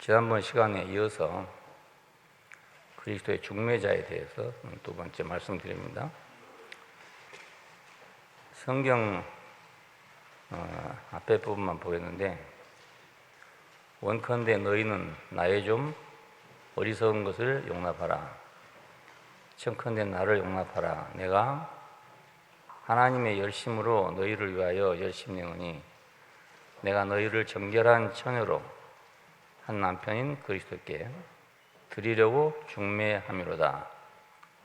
지난번 시간에 이어서 그리스도의 중매자에 대해서 두 번째 말씀드립니다. 성경 앞에 부분만 보였는데, 원컨대 너희는 나의 좀 어리석은 것을 용납하라. 청컨대 나를 용납하라. 내가 하나님의 열심으로 너희를 위하여 열심히 행하니 내가 너희를 정결한 처녀로 한 남편인 그리스도께 드리려고 중매함이로다.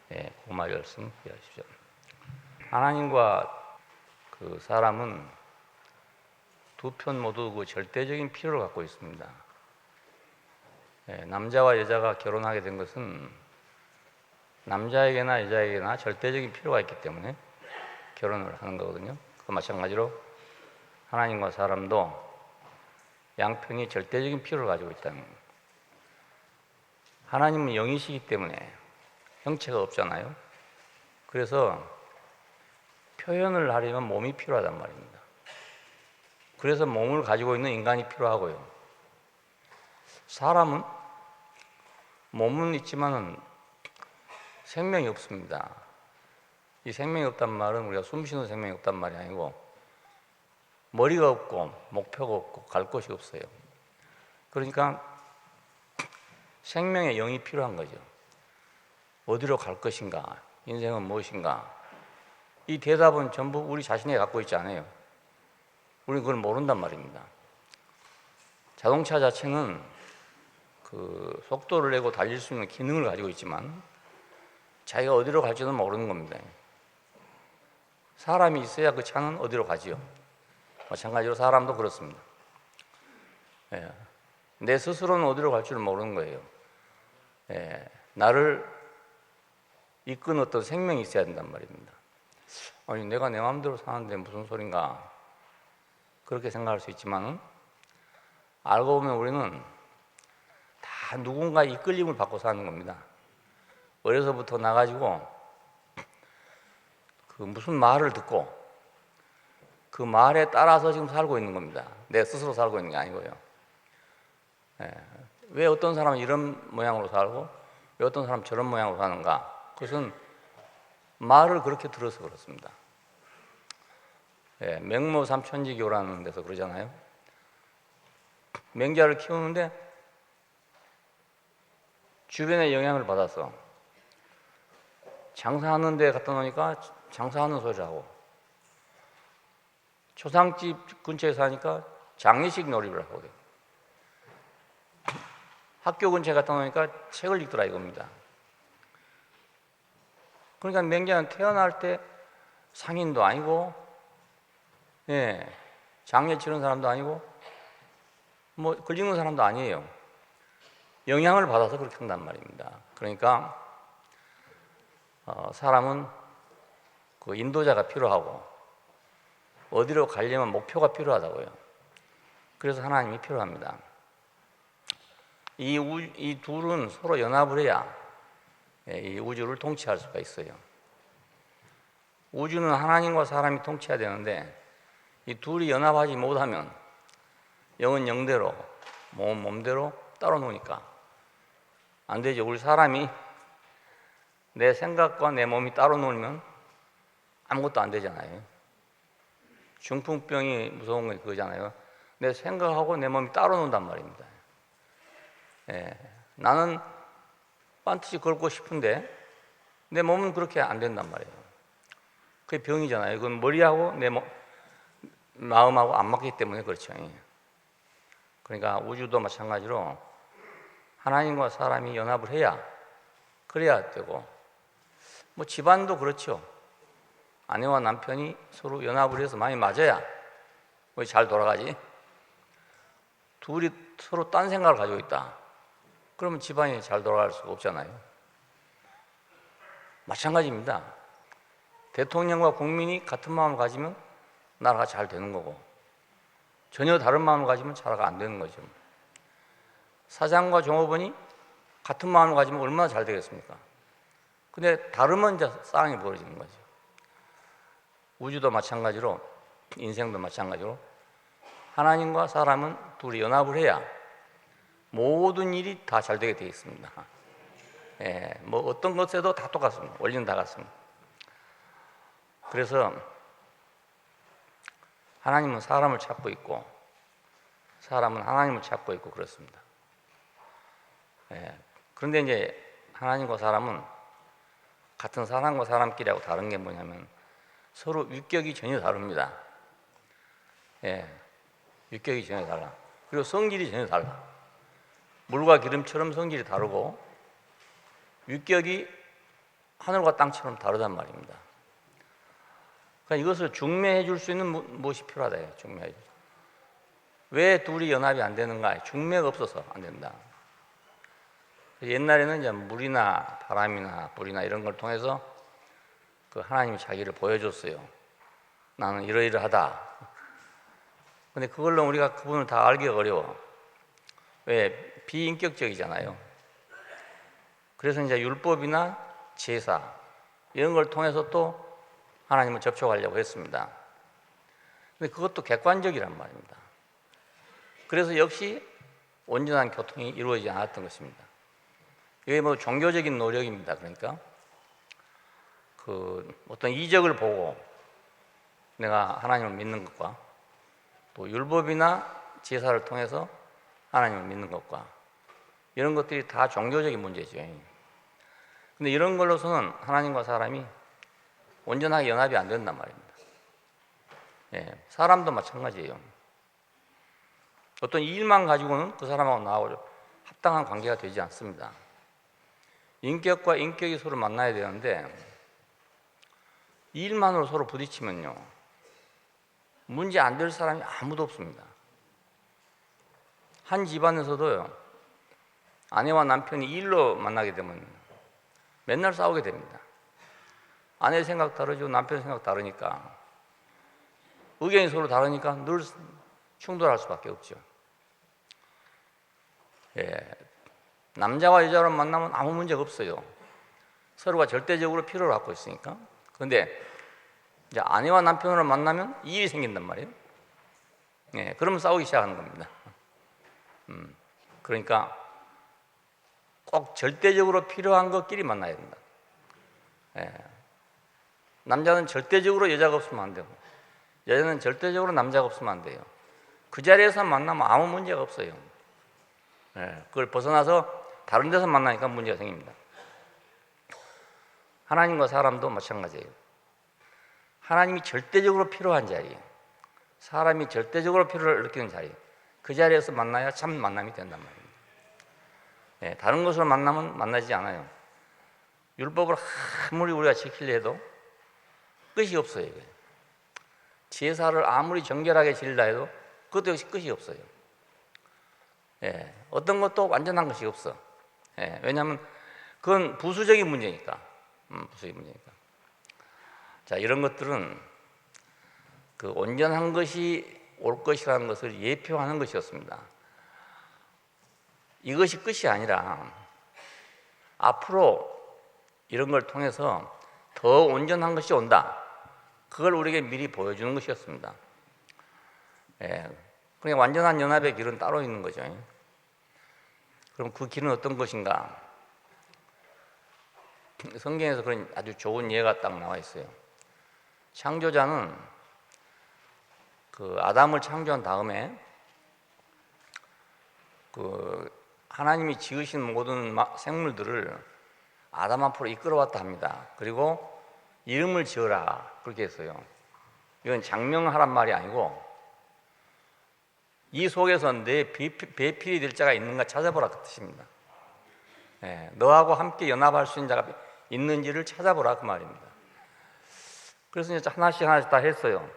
그 말씀 이해하십시오. 하나님과 그 사람은 두 편 모두 그 절대적인 필요를 갖고 있습니다. 남자와 여자가 결혼하게 된 것은 남자에게나 여자에게나 절대적인 필요가 있기 때문에 결혼을 하는 거거든요. 그 마찬가지로 하나님과 사람도 양편이 절대적인 필요를 가지고 있다는 거예요. 하나님은 영이시기 때문에 형체가 없잖아요. 그래서 표현을 하려면 몸이 필요하단 말입니다. 그래서 몸을 가지고 있는 인간이 필요하고요. 사람은 몸은 있지만 생명이 없습니다. 이 생명이 없단 말은 우리가 숨쉬는 생명이 없단 말이 아니고 머리가 없고 목표가 없고 갈 곳이 없어요. 그러니까 생명의 영이 필요한 거죠. 어디로 갈 것인가? 인생은 무엇인가? 이 대답은 전부 우리 자신에게 갖고 있지 않아요. 우리는 그걸 모른단 말입니다. 자동차 자체는 그 속도를 내고 달릴 수 있는 기능을 가지고 있지만 자기가 어디로 갈지는 모르는 겁니다. 사람이 있어야 그 차는 어디로 가지요. 마찬가지로 사람도 그렇습니다. 내 스스로는 어디로 갈 줄을 모르는 거예요. 나를 이끄는 어떤 생명이 있어야 된단 말입니다. 아니, 내가 내 마음대로 사는데 무슨 소린가? 그렇게 생각할 수 있지만 알고 보면 우리는 다 누군가의 이끌림을 받고 사는 겁니다. 어려서부터 나가지고 그 무슨 말을 듣고 그 말에 따라서 지금 살고 있는 겁니다. 내 스스로 살고 있는 게 아니고요. 왜 어떤 사람은 이런 모양으로 살고 왜 어떤 사람은 저런 모양으로 사는가? 그것은 말을 그렇게 들어서 그렇습니다. 맹모 삼천지교라는 데서 그러잖아요. 맹자를 키우는데 주변의 영향을 받아서 장사하는 데 갖다 놓으니까 장사하는 소리를 하고 초상집 근처에 사니까 장례식 놀이를 하고 그래요. 학교 근처에 갖다 놓으니까 책을 읽더라 이겁니다. 그러니까 맹자는 태어날 때 상인도 아니고 장례 치르는 사람도 아니고 뭐 글 읽는 사람도 아니에요. 영향을 받아서 그렇게 한단 말입니다. 그러니까 사람은 그 인도자가 필요하고 어디로 가려면 목표가 필요하다고요. 그래서 하나님이 필요합니다. 이 둘은 서로 연합을 해야 이 우주를 통치할 수가 있어요. 우주는 하나님과 사람이 통치해야 되는데 이 둘이 연합하지 못하면 영은 영대로, 몸은 몸대로 따로 노니까 안 되죠. 우리 사람이 내 생각과 내 몸이 따로 놀면 아무것도 안 되잖아요. 중풍병이 무서운 건 그거잖아요. 내 생각하고 내 몸이 따로 논단 말입니다. 나는 반드시 걷고 싶은데 내 몸은 그렇게 안 된단 말이에요. 그게 병이잖아요. 그건 머리하고 내 마음하고 안 맞기 때문에 그렇죠. 그러니까 우주도 마찬가지로 하나님과 사람이 연합을 해야 그래야 되고 뭐 집안도 그렇죠. 아내와 남편이 서로 연합을 해서 많이 맞아야 잘 돌아가지. 둘이 서로 딴 생각을 가지고 있다. 그러면 집안이 잘 돌아갈 수가 없잖아요. 마찬가지입니다. 대통령과 국민이 같은 마음을 가지면 나라가 잘 되는 거고 전혀 다른 마음을 가지면 나라가 안 되는 거죠. 사장과 종업원이 같은 마음을 가지면 얼마나 잘 되겠습니까? 근데 다르면 이제 싸움이 벌어지는 거죠. 우주도 마찬가지로 인생도 마찬가지로 하나님과 사람은 둘이 연합을 해야 모든 일이 다 잘 되게 되어 있습니다. 예, 뭐 어떤 것에도 다 똑같습니다. 원리는 다 같습니다. 그래서 하나님은 사람을 찾고 있고 사람은 하나님을 찾고 있고 그렇습니다. 예, 그런데 이제 하나님과 사람은 같은 사람과 사람끼리하고 다른 게 뭐냐면 서로 위격이 전혀 다릅니다. 예, 위격이 전혀 달라. 그리고 성질이 전혀 달라. 물과 기름처럼 성질이 다르고 위격이 하늘과 땅처럼 다르단 말입니다. 그러니까 이것을 중매해 줄 수 있는 무엇이 필요하다. 중매해 줄. 왜 둘이 연합이 안 되는가? 중매가 없어서 안 된다. 옛날에는 이제 물이나 바람이나 불이나 이런 걸 통해서 그 하나님이 자기를 보여줬어요. 나는 이러이러하다. 근데 그걸로 우리가 그분을 다 알기가 어려워. 왜? 비인격적이잖아요. 그래서 이제 율법이나 제사 이런 걸 통해서 또 하나님을 접촉하려고 했습니다. 근데 그것도 객관적이란 말입니다. 그래서 역시 온전한 교통이 이루어지지 않았던 것입니다. 이게 뭐 종교적인 노력입니다. 그러니까 그 어떤 이적을 보고 내가 하나님을 믿는 것과 또 율법이나 제사를 통해서 하나님을 믿는 것과 이런 것들이 다 종교적인 문제죠. 근데 이런 걸로서는 하나님과 사람이 온전하게 연합이 안 된단 말입니다. 예, 사람도 마찬가지예요. 어떤 일만 가지고는 그 사람하고 나하고 합당한 관계가 되지 않습니다. 인격과 인격이 서로 만나야 되는데 일만으로 서로 부딪히면요 문제 안 될 사람이 아무도 없습니다. 한 집안에서도요 아내와 남편이 일로 만나게 되면 맨날 싸우게 됩니다. 아내 생각 다르죠. 남편 생각 다르니까 의견이 서로 다르니까 늘 충돌할 수밖에 없죠. 예, 남자와 여자로 만나면 아무 문제가 없어요. 서로가 절대적으로 필요를 갖고 있으니까. 그런데 이제 아내와 남편으로 만나면 일이 생긴단 말이에요. 예, 그러면 싸우기 시작하는 겁니다. 그러니까 꼭 절대적으로 필요한 것끼리 만나야 된다. 예, 남자는 절대적으로 여자가 없으면 안 되고 여자는 절대적으로 남자가 없으면 안 돼요. 그 자리에서 만나면 아무 문제가 없어요. 예, 그걸 벗어나서 다른 데서 만나니까 문제가 생깁니다. 하나님과 사람도 마찬가지예요. 하나님이 절대적으로 필요한 자리, 사람이 절대적으로 필요를 느끼는 자리, 그 자리에서 만나야 참 만남이 된단 말입니다. 예, 다른 것으로 만나면 만나지 않아요. 율법을 아무리 우리가 지키려 해도 끝이 없어요. 이게. 제사를 아무리 정결하게 지리려 해도 그것도 역시 끝이 없어요. 예, 어떤 것도 완전한 것이 없어. 예, 왜냐하면 그건 부수적인 문제니까. 부수적인 문제니까. 자, 이런 것들은 그 온전한 것이 올 것이라는 것을 예표하는 것이었습니다. 이것이 끝이 아니라 앞으로 이런 걸 통해서 더 온전한 것이 온다. 그걸 우리에게 미리 보여주는 것이었습니다. 예, 그러니까 완전한 연합의 길은 따로 있는 거죠. 그럼 그 길은 어떤 것인가? 성경에서 그런 아주 좋은 예가 딱 나와 있어요. 창조자는 그 아담을 창조한 다음에 그 하나님이 지으신 모든 생물들을 아담 앞으로 이끌어왔다 합니다. 그리고 이름을 지어라 그렇게 했어요. 이건 장명하란 말이 아니고 이 속에서 내 배필이 될 자가 있는가 찾아보라 그 뜻입니다. 예, 너하고 함께 연합할 수 있는 자가 있는지를 찾아보라 그 말입니다. 그래서 이제 하나씩 다 했어요.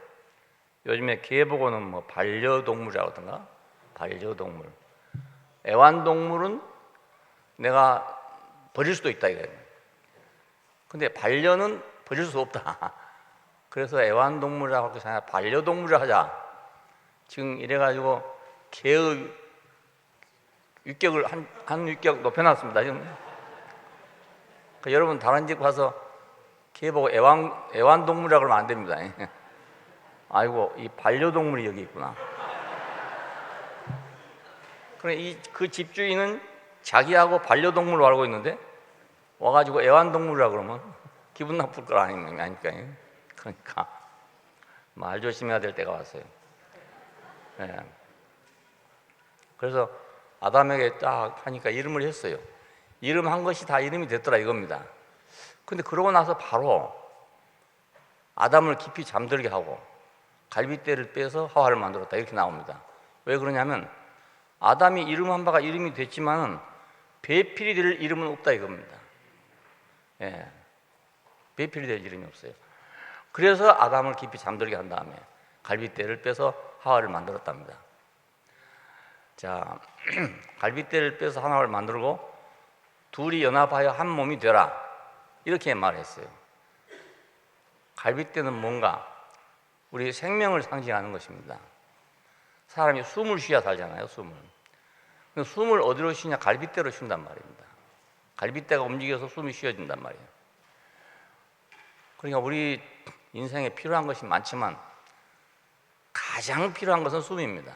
요즘에 개 보고는 뭐 반려동물이라고 하던가 반려동물, 애완동물은 내가 버릴 수도 있다 이거예요. 근데 반려는 버릴 수 없다. 그래서 애완동물이라고 해서 반려동물을 하자. 지금 이래가지고 개의 위격을 한 위격 높여놨습니다. 지금. 그러니까 여러분 다른 집 가서 개 보고 애완동물이라고 그러면 안 됩니다. 아이고 이 반려동물이 여기 있구나. 그래 그 집주인은 자기하고 반려동물로 알고 있는데 와가지고 애완동물이라 그러면 기분 나쁠 걸 아니까요. 그러니까 말 조심해야 될 때가 왔어요. 예. 그래서 아담에게 딱 하니까 이름을 했어요. 이름 한 것이 다 이름이 됐더라 이겁니다. 근데 그러고 나서 바로 아담을 깊이 잠들게 하고 갈빗대를 빼서 하와를 만들었다 이렇게 나옵니다. 왜 그러냐면 아담이 이름한 바가 이름이 됐지만은 배필이 될 이름은 없다 이겁니다. 예. 배필이 될 이름이 없어요. 그래서 아담을 깊이 잠들게 한 다음에 갈빗대를 빼서 하와를 만들었답니다. 자, 갈빗대를 빼서 하와를 만들고 둘이 연합하여 한 몸이 되라 이렇게 말했어요. 갈빗대는 뭔가 우리 생명을 상징하는 것입니다. 사람이 숨을 쉬어야 살잖아요. 숨을 어디로 쉬냐? 갈빗대로 쉰단 말입니다. 갈빗대가 움직여서 숨이 쉬어진단 말이에요. 그러니까 우리 인생에 필요한 것이 많지만 가장 필요한 것은 숨입니다.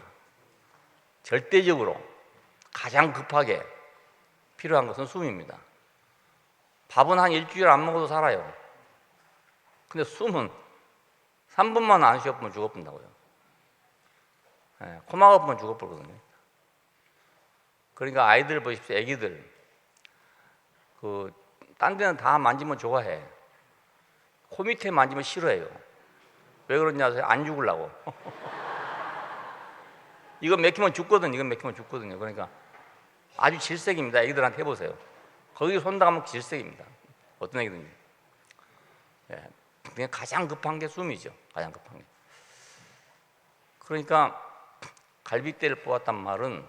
절대적으로 가장 급하게 필요한 것은 숨입니다. 밥은 한 일주일 안 먹어도 살아요. 근데 숨은 3분만 안 쉬어보면 죽어본다고요. 예, 코막아 보면 죽어버리거든요. 그러니까 아이들 보십시오. 애기들 딴 데는 다 만지면 좋아해. 코 밑에 만지면 싫어해요. 왜 그런지 아세요? 안 죽으려고. 이건 맥히면 죽거든요. 그러니까 아주 질색입니다. 애기들한테 해보세요. 거기 손 닿으면 질색입니다. 어떤 애기든지. 예, 그냥 가장 급한 게 숨이죠. 가장 급한 게. 그러니까 갈빗대를 뽑았단 말은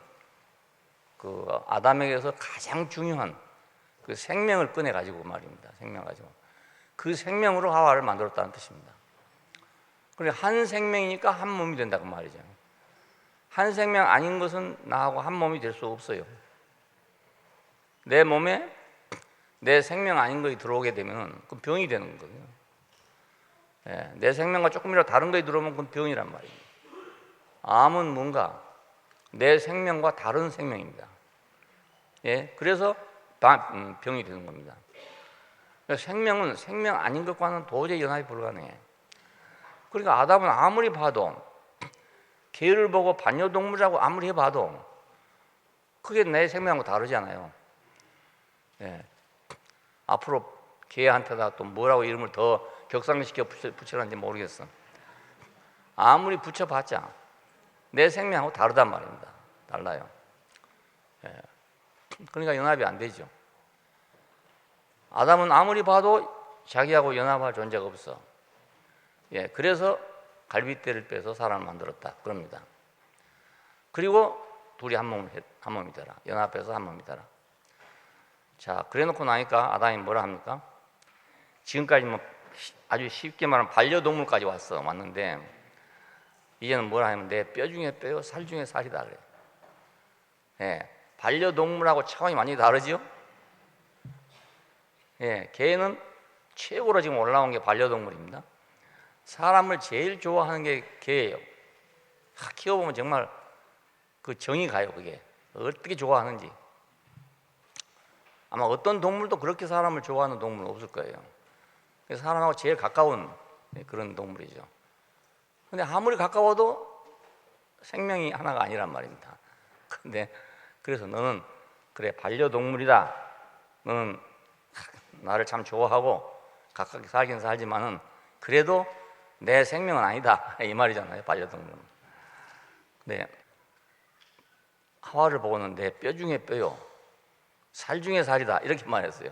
그 아담에게서 가장 중요한 그 생명을 꺼내가지고 말입니다. 생명을 가지고. 그 생명으로 하와를 만들었다는 뜻입니다. 그러니까 한 생명이니까 한 몸이 된다고 말이죠. 한 생명 아닌 것은 나하고 한 몸이 될 수 없어요. 내 몸에 내 생명 아닌 것이 들어오게 되면 그건 병이 되는 거거든요. 예, 내 생명과 조금이라도 다른 것이 들어오면 그건 병이란 말이에요. 암은 뭔가 내 생명과 다른 생명입니다. 예, 그래서 병이 되는 겁니다. 생명은 생명 아닌 것과는 도저히 연합이 불가능해. 그러니까 아담은 아무리 봐도 개를 보고 반려동물이라고 아무리 해봐도 그게 내 생명하고 다르잖아요. 예. 앞으로 개한테다 또 뭐라고 이름을 더 격상시켜 붙이라는지 모르겠어. 아무리 붙여봤자 내 생명하고 다르단 말입니다. 달라요. 예. 그러니까 연합이 안 되죠. 아담은 아무리 봐도 자기하고 연합할 존재가 없어. 예, 그래서 갈빗대를 빼서 사람을 만들었다. 그럽니다. 그리고 둘이 한 몸이 되라. 연합해서 한 몸이 되라. 자, 그래 놓고 나니까 아담이 뭐라 합니까? 지금까지 뭐 아주 쉽게 말하면 반려동물까지 왔는데 이제는 뭐라 하면 내 뼈 중에 뼈요, 살 중에 살이다 그래. 예, 반려동물하고 차원이 많이 다르죠? 예, 개는 최고로 지금 올라온 게 반려동물입니다. 사람을 제일 좋아하는 게 개예요. 키워보면 정말 그 정이 가요. 그게 어떻게 좋아하는지. 아마 어떤 동물도 그렇게 사람을 좋아하는 동물은 없을 거예요. 그래서 사람하고 제일 가까운 그런 동물이죠. 근데 아무리 가까워도 생명이 하나가 아니란 말입니다. 근데 그래서 너는 그래 반려동물이다. 너는 나를 참 좋아하고 가깝게 살긴 살지만은 그래도 내 생명은 아니다 이 말이잖아요. 반려동물은. 네. 하와를 보고는 내 뼈 중에 뼈요, 살 중에 살이다 이렇게 말했어요.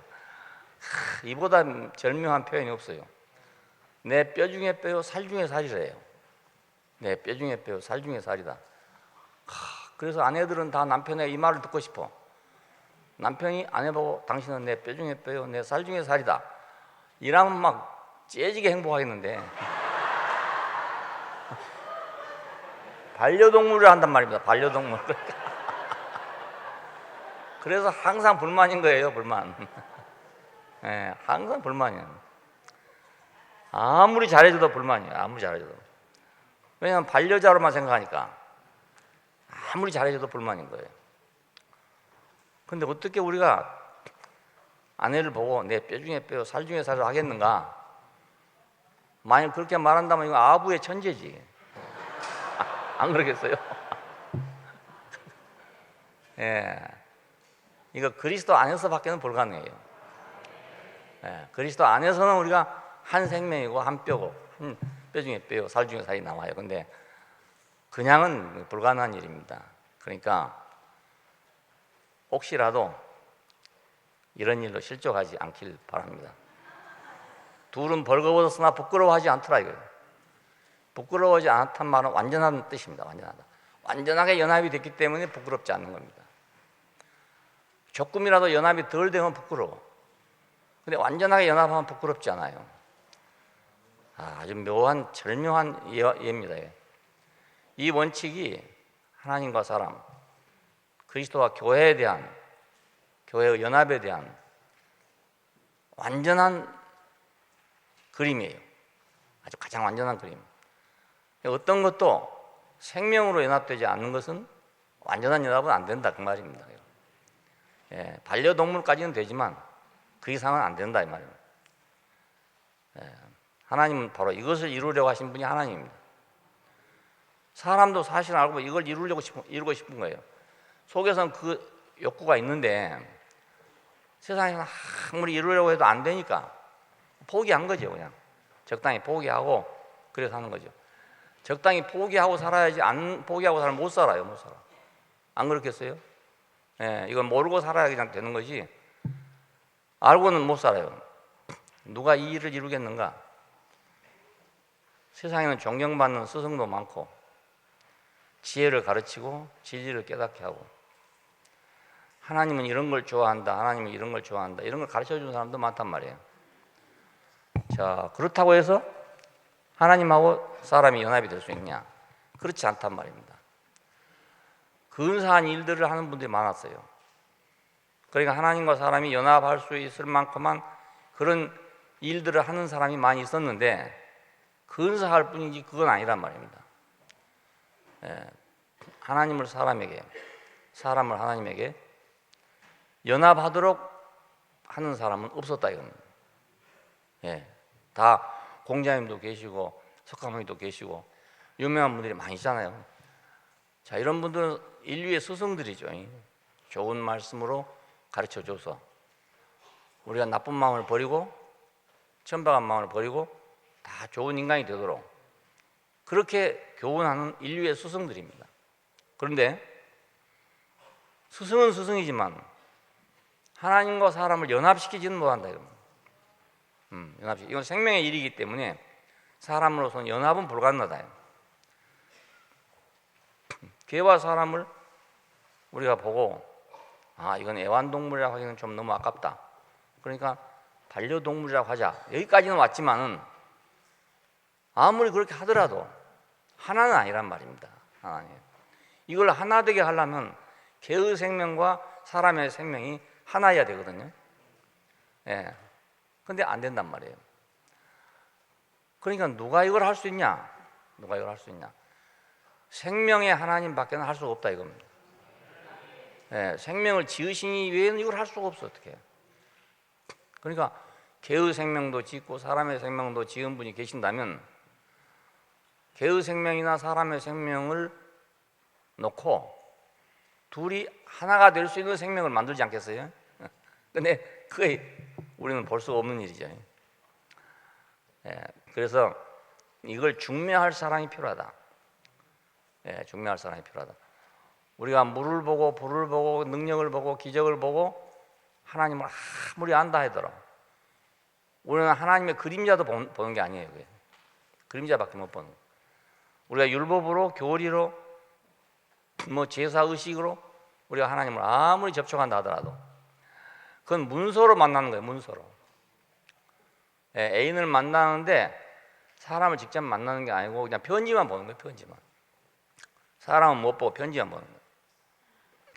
이보다 절묘한 표현이 없어요. 내 뼈 중에 뼈요, 살 중에 살이래요. 내 뼈 중에 뼈요, 살 중에 살이다. 그래서 아내들은 다 남편의 이 말을 듣고 싶어. 남편이 아내보고 당신은 내 뼈 중에 뼈요, 내 살 중에 살이다 이러면 막 째지게 행복하겠는데 반려동물을 한단 말입니다. 반려동물. 그래서 항상 불만인 거예요. 불만. 네, 항상 불만이에요. 아무리 잘해줘도 불만이에요. 아무리 잘해줘도. 왜냐하면 반려자로만 생각하니까 아무리 잘해줘도 불만인 거예요. 근데 어떻게 우리가 아내를 보고 내 뼈 중에 뼈, 살 중에 살을 하겠는가? 만약 그렇게 말한다면 이거 아부의 천재지. 안 그러겠어요? 예. 이거 그리스도 안에서밖에는 불가능해요. 예. 그리스도 안에서는 우리가 한 생명이고 한 뼈고 한 뼈 중에 뼈, 살 중에 살이 나와요. 근데 그냥은 불가능한 일입니다. 그러니까 혹시라도 이런 일로 실족하지 않길 바랍니다. 둘은 벌거벗었으나 부끄러워하지 않더라 이거예요. 부끄러워하지 않았단 말은 완전한 뜻입니다. 완전하다. 완전하게 연합이 됐기 때문에 부끄럽지 않는 겁니다. 조금이라도 연합이 덜 되면 부끄러워. 근데 완전하게 연합하면 부끄럽지 않아요. 아주 묘한 절묘한 예입니다. 이 원칙이 하나님과 사람, 그리스도와 교회에 대한, 교회의 연합에 대한 완전한 그림이에요. 아주 가장 완전한 그림. 어떤 것도 생명으로 연합되지 않는 것은 완전한 연합은 안 된다 그 말입니다. 예, 반려동물까지는 되지만 그 이상은 안 된다 이 말입니다. 예, 하나님은 바로 이것을 이루려고 하신 분이 하나님입니다. 사람도 사실 알고 이걸 이루고 싶은 거예요. 속에서는 그 욕구가 있는데 세상에서 아무리 이루려고 해도 안 되니까 포기한 거죠. 그냥 적당히 포기하고 그래서 하는 거죠. 적당히 포기하고 살아야지 안 포기하고 살면 못 살아요. 못 살아. 안 그렇겠어요? 예, 이건 모르고 살아야 그냥 되는 거지 알고는 못 살아요. 누가 이 일을 이루겠는가? 세상에는 존경받는 스승도 많고 지혜를 가르치고 진리를 깨닫게 하고 하나님은 이런 걸 좋아한다. 하나님은 이런 걸 좋아한다. 이런 걸 가르쳐주는 사람도 많단 말이에요. 자, 그렇다고 해서 하나님하고 사람이 연합이 될 수 있냐? 그렇지 않단 말입니다. 근사한 일들을 하는 분들이 많았어요. 그러니까 하나님과 사람이 연합할 수 있을 만큼만 그런 일들을 하는 사람이 많이 있었는데 근사할 뿐이지 그건 아니란 말입니다. 예, 하나님을 사람에게, 사람을 하나님에게 연합하도록 하는 사람은 없었다 이겁니다. 예, 다 공자님도 계시고 석가모니도 계시고 유명한 분들이 많이 있잖아요. 자, 이런 분들은 인류의 스승들이죠. 좋은 말씀으로 가르쳐줘서 우리가 나쁜 마음을 버리고 천박한 마음을 버리고 다 좋은 인간이 되도록 그렇게 교훈하는 인류의 스승들입니다. 그런데 스승은 스승이지만 하나님과 사람을 연합시키지는 못한다 이겁니다. 연합시키. 이건 생명의 일이기 때문에 사람으로서는 연합은 불가능하다. 개와 사람을 우리가 보고 이건 애완동물이라고 하기는 좀 너무 아깝다. 그러니까 반려동물이라고 하자. 여기까지는 왔지만은 아무리 그렇게 하더라도 하나는 아니란 말입니다. 하나님. 이걸 하나 되게 하려면 개의 생명과 사람의 생명이 하나여야 되거든요. 예. 근데 안 된단 말이에요. 그러니까 누가 이걸 할 수 있냐? 누가 이걸 할 수 있냐? 생명의 하나님밖에는 할 수가 없다 이겁니다. 예, 생명을 지으신 이외에는 이걸 할 수가 없어. 어떻게? 그러니까 개의 생명도 짓고 사람의 생명도 지은 분이 계신다면 개의 생명이나 사람의 생명을 놓고 둘이 하나가 될 수 있는 생명을 만들지 않겠어요? 근데 그게 우리는 볼 수가 없는 일이죠. 예, 그래서 이걸 중매할 사람이 필요하다. 예, 중매할 사람이 필요하다. 우리가 물을 보고 불을 보고 능력을 보고 기적을 보고 하나님을 아무리 안다 하더라도 우리는 하나님의 그림자도 보는 게 아니에요. 그게. 그림자밖에 못 보는 거예요. 우리가 율법으로 교리로 제사 의식으로 우리가 하나님을 아무리 접촉한다 하더라도 그건 문서로 만나는 거예요. 문서로. 예, 애인을 만나는데 사람을 직접 만나는 게 아니고 그냥 편지만 보는 거예요. 편지만. 사람은 못 보고 편지만 보는 거예요.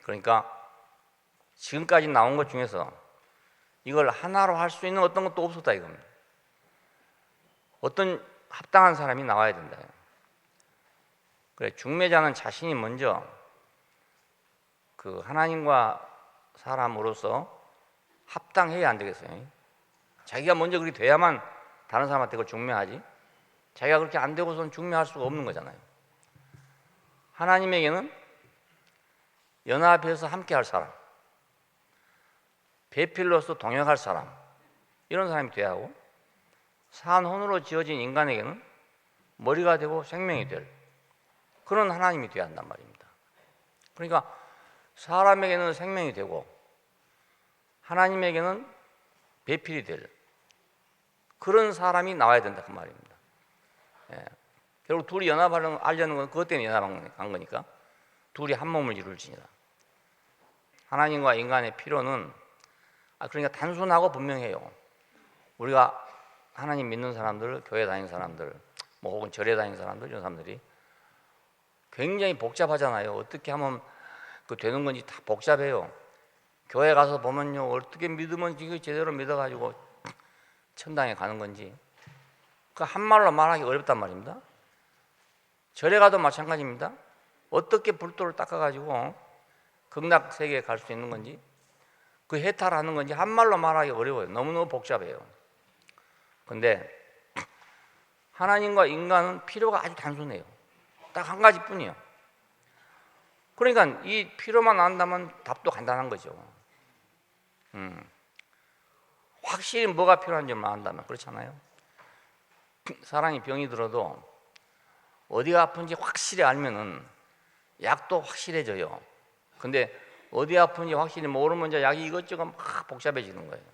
그러니까 지금까지 나온 것 중에서 이걸 하나로 할 수 있는 어떤 것도 없었다 이겁니다. 어떤 합당한 사람이 나와야 된다. 그래, 중매자는 자신이 먼저 그 하나님과 사람으로서 합당해야 안 되겠어요? 자기가 먼저 그렇게 돼야만 다른 사람한테 그걸 중매하지, 자기가 그렇게 안 되고서는 중매할 수가 없는 거잖아요. 하나님에게는 연합해서 함께할 사람, 배필로서 동역할 사람, 이런 사람이 돼야 하고, 산혼으로 지어진 인간에게는 머리가 되고 생명이 될 그런 하나님이 되어야 한단 말입니다. 그러니까 사람에게는 생명이 되고 하나님에게는 배필이 될 그런 사람이 나와야 된다 그 말입니다. 예. 결국 둘이 연합하려는 건 그것 때문에 연합한 거니까 둘이 한 몸을 이룰지니라. 하나님과 인간의 필요는 그러니까 단순하고 분명해요. 우리가 하나님 믿는 사람들, 교회 다니는 사람들, 뭐 혹은 절에 다니는 사람들, 이런 사람들이 굉장히 복잡하잖아요. 어떻게 하면 그 되는 건지 다 복잡해요. 교회 가서 보면요, 어떻게 믿으면 이거 제대로 믿어가지고 천당에 가는 건지 그 한말로 말하기 어렵단 말입니다. 절에 가도 마찬가지입니다. 어떻게 불도를 닦아가지고 극락세계에 갈 수 있는 건지, 그 해탈하는 건지 한말로 말하기 어려워요. 너무너무 복잡해요. 근데 하나님과 인간은 필요가 아주 단순해요. 딱 한 가지뿐이에요. 그러니까 이 필요만 안다면 답도 간단한 거죠. 확실히 뭐가 필요한지만 안다면, 그렇잖아요. 사람이 병이 들어도 어디가 아픈지 확실히 알면은 약도 확실해져요. 근데 어디 아픈지 확실히 모르면 이제 약이 이것저것 막 복잡해지는 거예요.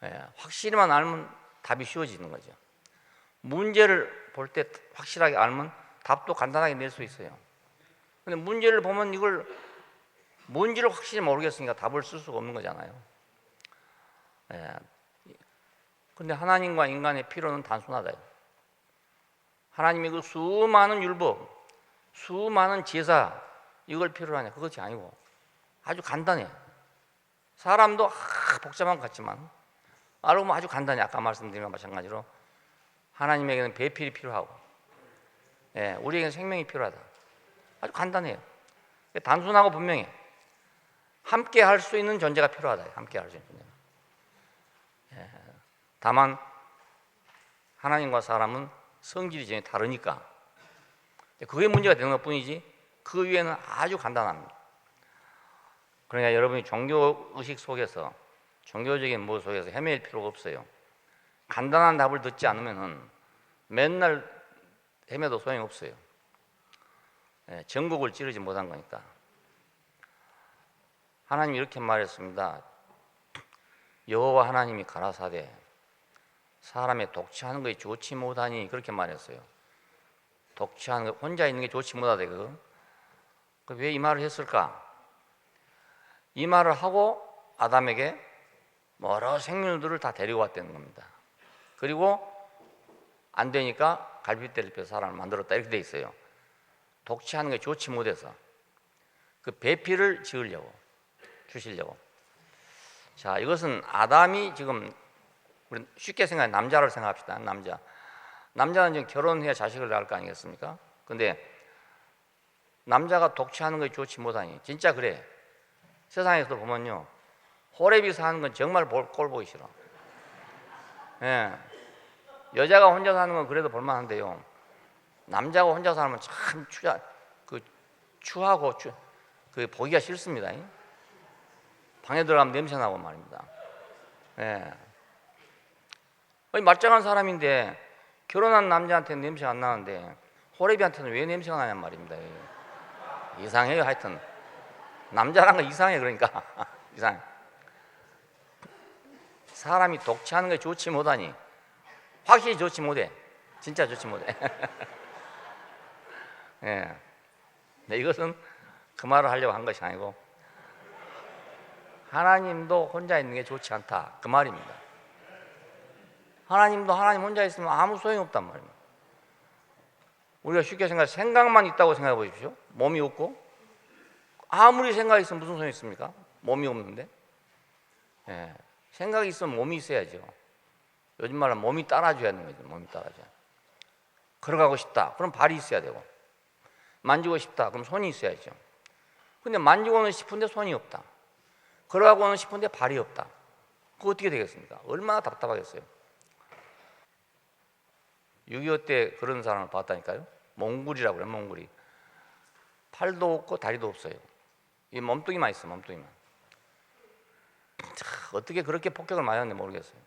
예, 확실히만 알면 답이 쉬워지는 거죠. 문제를 볼 때 확실하게 알면 답도 간단하게 낼 수 있어요. 근데 문제를 보면 이걸 뭔지를 확실히 모르겠으니까 답을 쓸 수가 없는 거잖아요. 예. 근데 하나님과 인간의 필요는 단순하다. 하나님이 그 수많은 율법, 수많은 제사, 이걸 필요로 하냐? 그것이 아니고 아주 간단해. 사람도 복잡한 것 같지만 알고 보면 아주 간단해. 아까 말씀드린 것과 마찬가지로 하나님에게는 배필이 필요하고, 예, 우리에게는 생명이 필요하다. 아주 간단해요. 단순하고 분명해. 함께 할 수 있는 존재가 필요하다. 함께 할 수 있는 존재가. 예, 다만 하나님과 사람은 성질이 전혀 다르니까 그게 문제가 되는 것뿐이지 그 위에는 아주 간단합니다. 그러니까 여러분이 종교의식 속에서, 종교적인 뭐 속에서 헤매일 필요가 없어요. 간단한 답을 듣지 않으면 맨날 헤매도 소용이 없어요. 예, 전국을 찌르지 못한 거니까. 하나님이 이렇게 말했습니다. 여호와 하나님이 가라사대 사람의 독취하는 것이 좋지 못하니, 그렇게 말했어요. 독취하는 것, 혼자 있는 게 좋지 못하대. 왜 이 말을 했을까? 이 말을 하고 아담에게 여러 생물들을 다 데리고 왔다는 겁니다. 그리고 안 되니까 갈빗대를 펴서 사람을 만들었다, 이렇게 돼 있어요. 독취하는 게 좋지 못해서 그 배필을 주시려고. 자, 이것은 아담이 지금, 우리 쉽게 생각해 남자를 생각합시다. 남자는 지금 결혼해야 자식을 낳을 거 아니겠습니까? 근데 남자가 독취하는 것이 좋지 못하니, 진짜 그래. 세상에서 보면요, 호랩이 사는 건 정말 꼴 보기 싫어. 예. 여자가 혼자 사는 건 그래도 볼만한데요, 남자가 혼자 사는 건 참 추하고 보기가 싫습니다. 방에 들어가면 냄새 나고 말입니다. 예. 말짱한 사람인데 결혼한 남자한테는 냄새가 안 나는데 호랩이한테는 왜 냄새가 나냔 말입니다. 이상해요. 하여튼 남자란 건 이상해. 그러니까 이상해. 사람이 독취하는 게 좋지 못하니, 확실히 좋지 못해. 진짜 좋지 못해. 예. 네, 이것은 그 말을 하려고 한 것이 아니고 하나님도 혼자 있는 게 좋지 않다, 그 말입니다. 하나님도 하나님 혼자 있으면 아무 소용이 없단 말입니다. 우리가 쉽게 생각만 있다고 생각해 보십시오. 몸이 없고, 아무리 생각이 있으면 무슨 소용이 있습니까? 몸이 없는데. 예. 생각이 있으면 몸이 있어야죠. 요즘 말로 몸이 따라줘야 하는 거죠. 몸이 따라줘야. 걸어가고 싶다, 그럼 발이 있어야 되고, 만지고 싶다, 그럼 손이 있어야죠. 근데 만지고는 싶은데 손이 없다. 걸어가고는 싶은데 발이 없다. 그거 어떻게 되겠습니까? 얼마나 답답하겠어요. 6.25 때 그런 사람을 봤다니까요. 몽골이라고 그래요. 몽골이. 팔도 없고 다리도 없어요. 이 몸뚱이만 있어. 몸뚱이만. 어떻게 그렇게 폭격을 맞았는지 모르겠어요.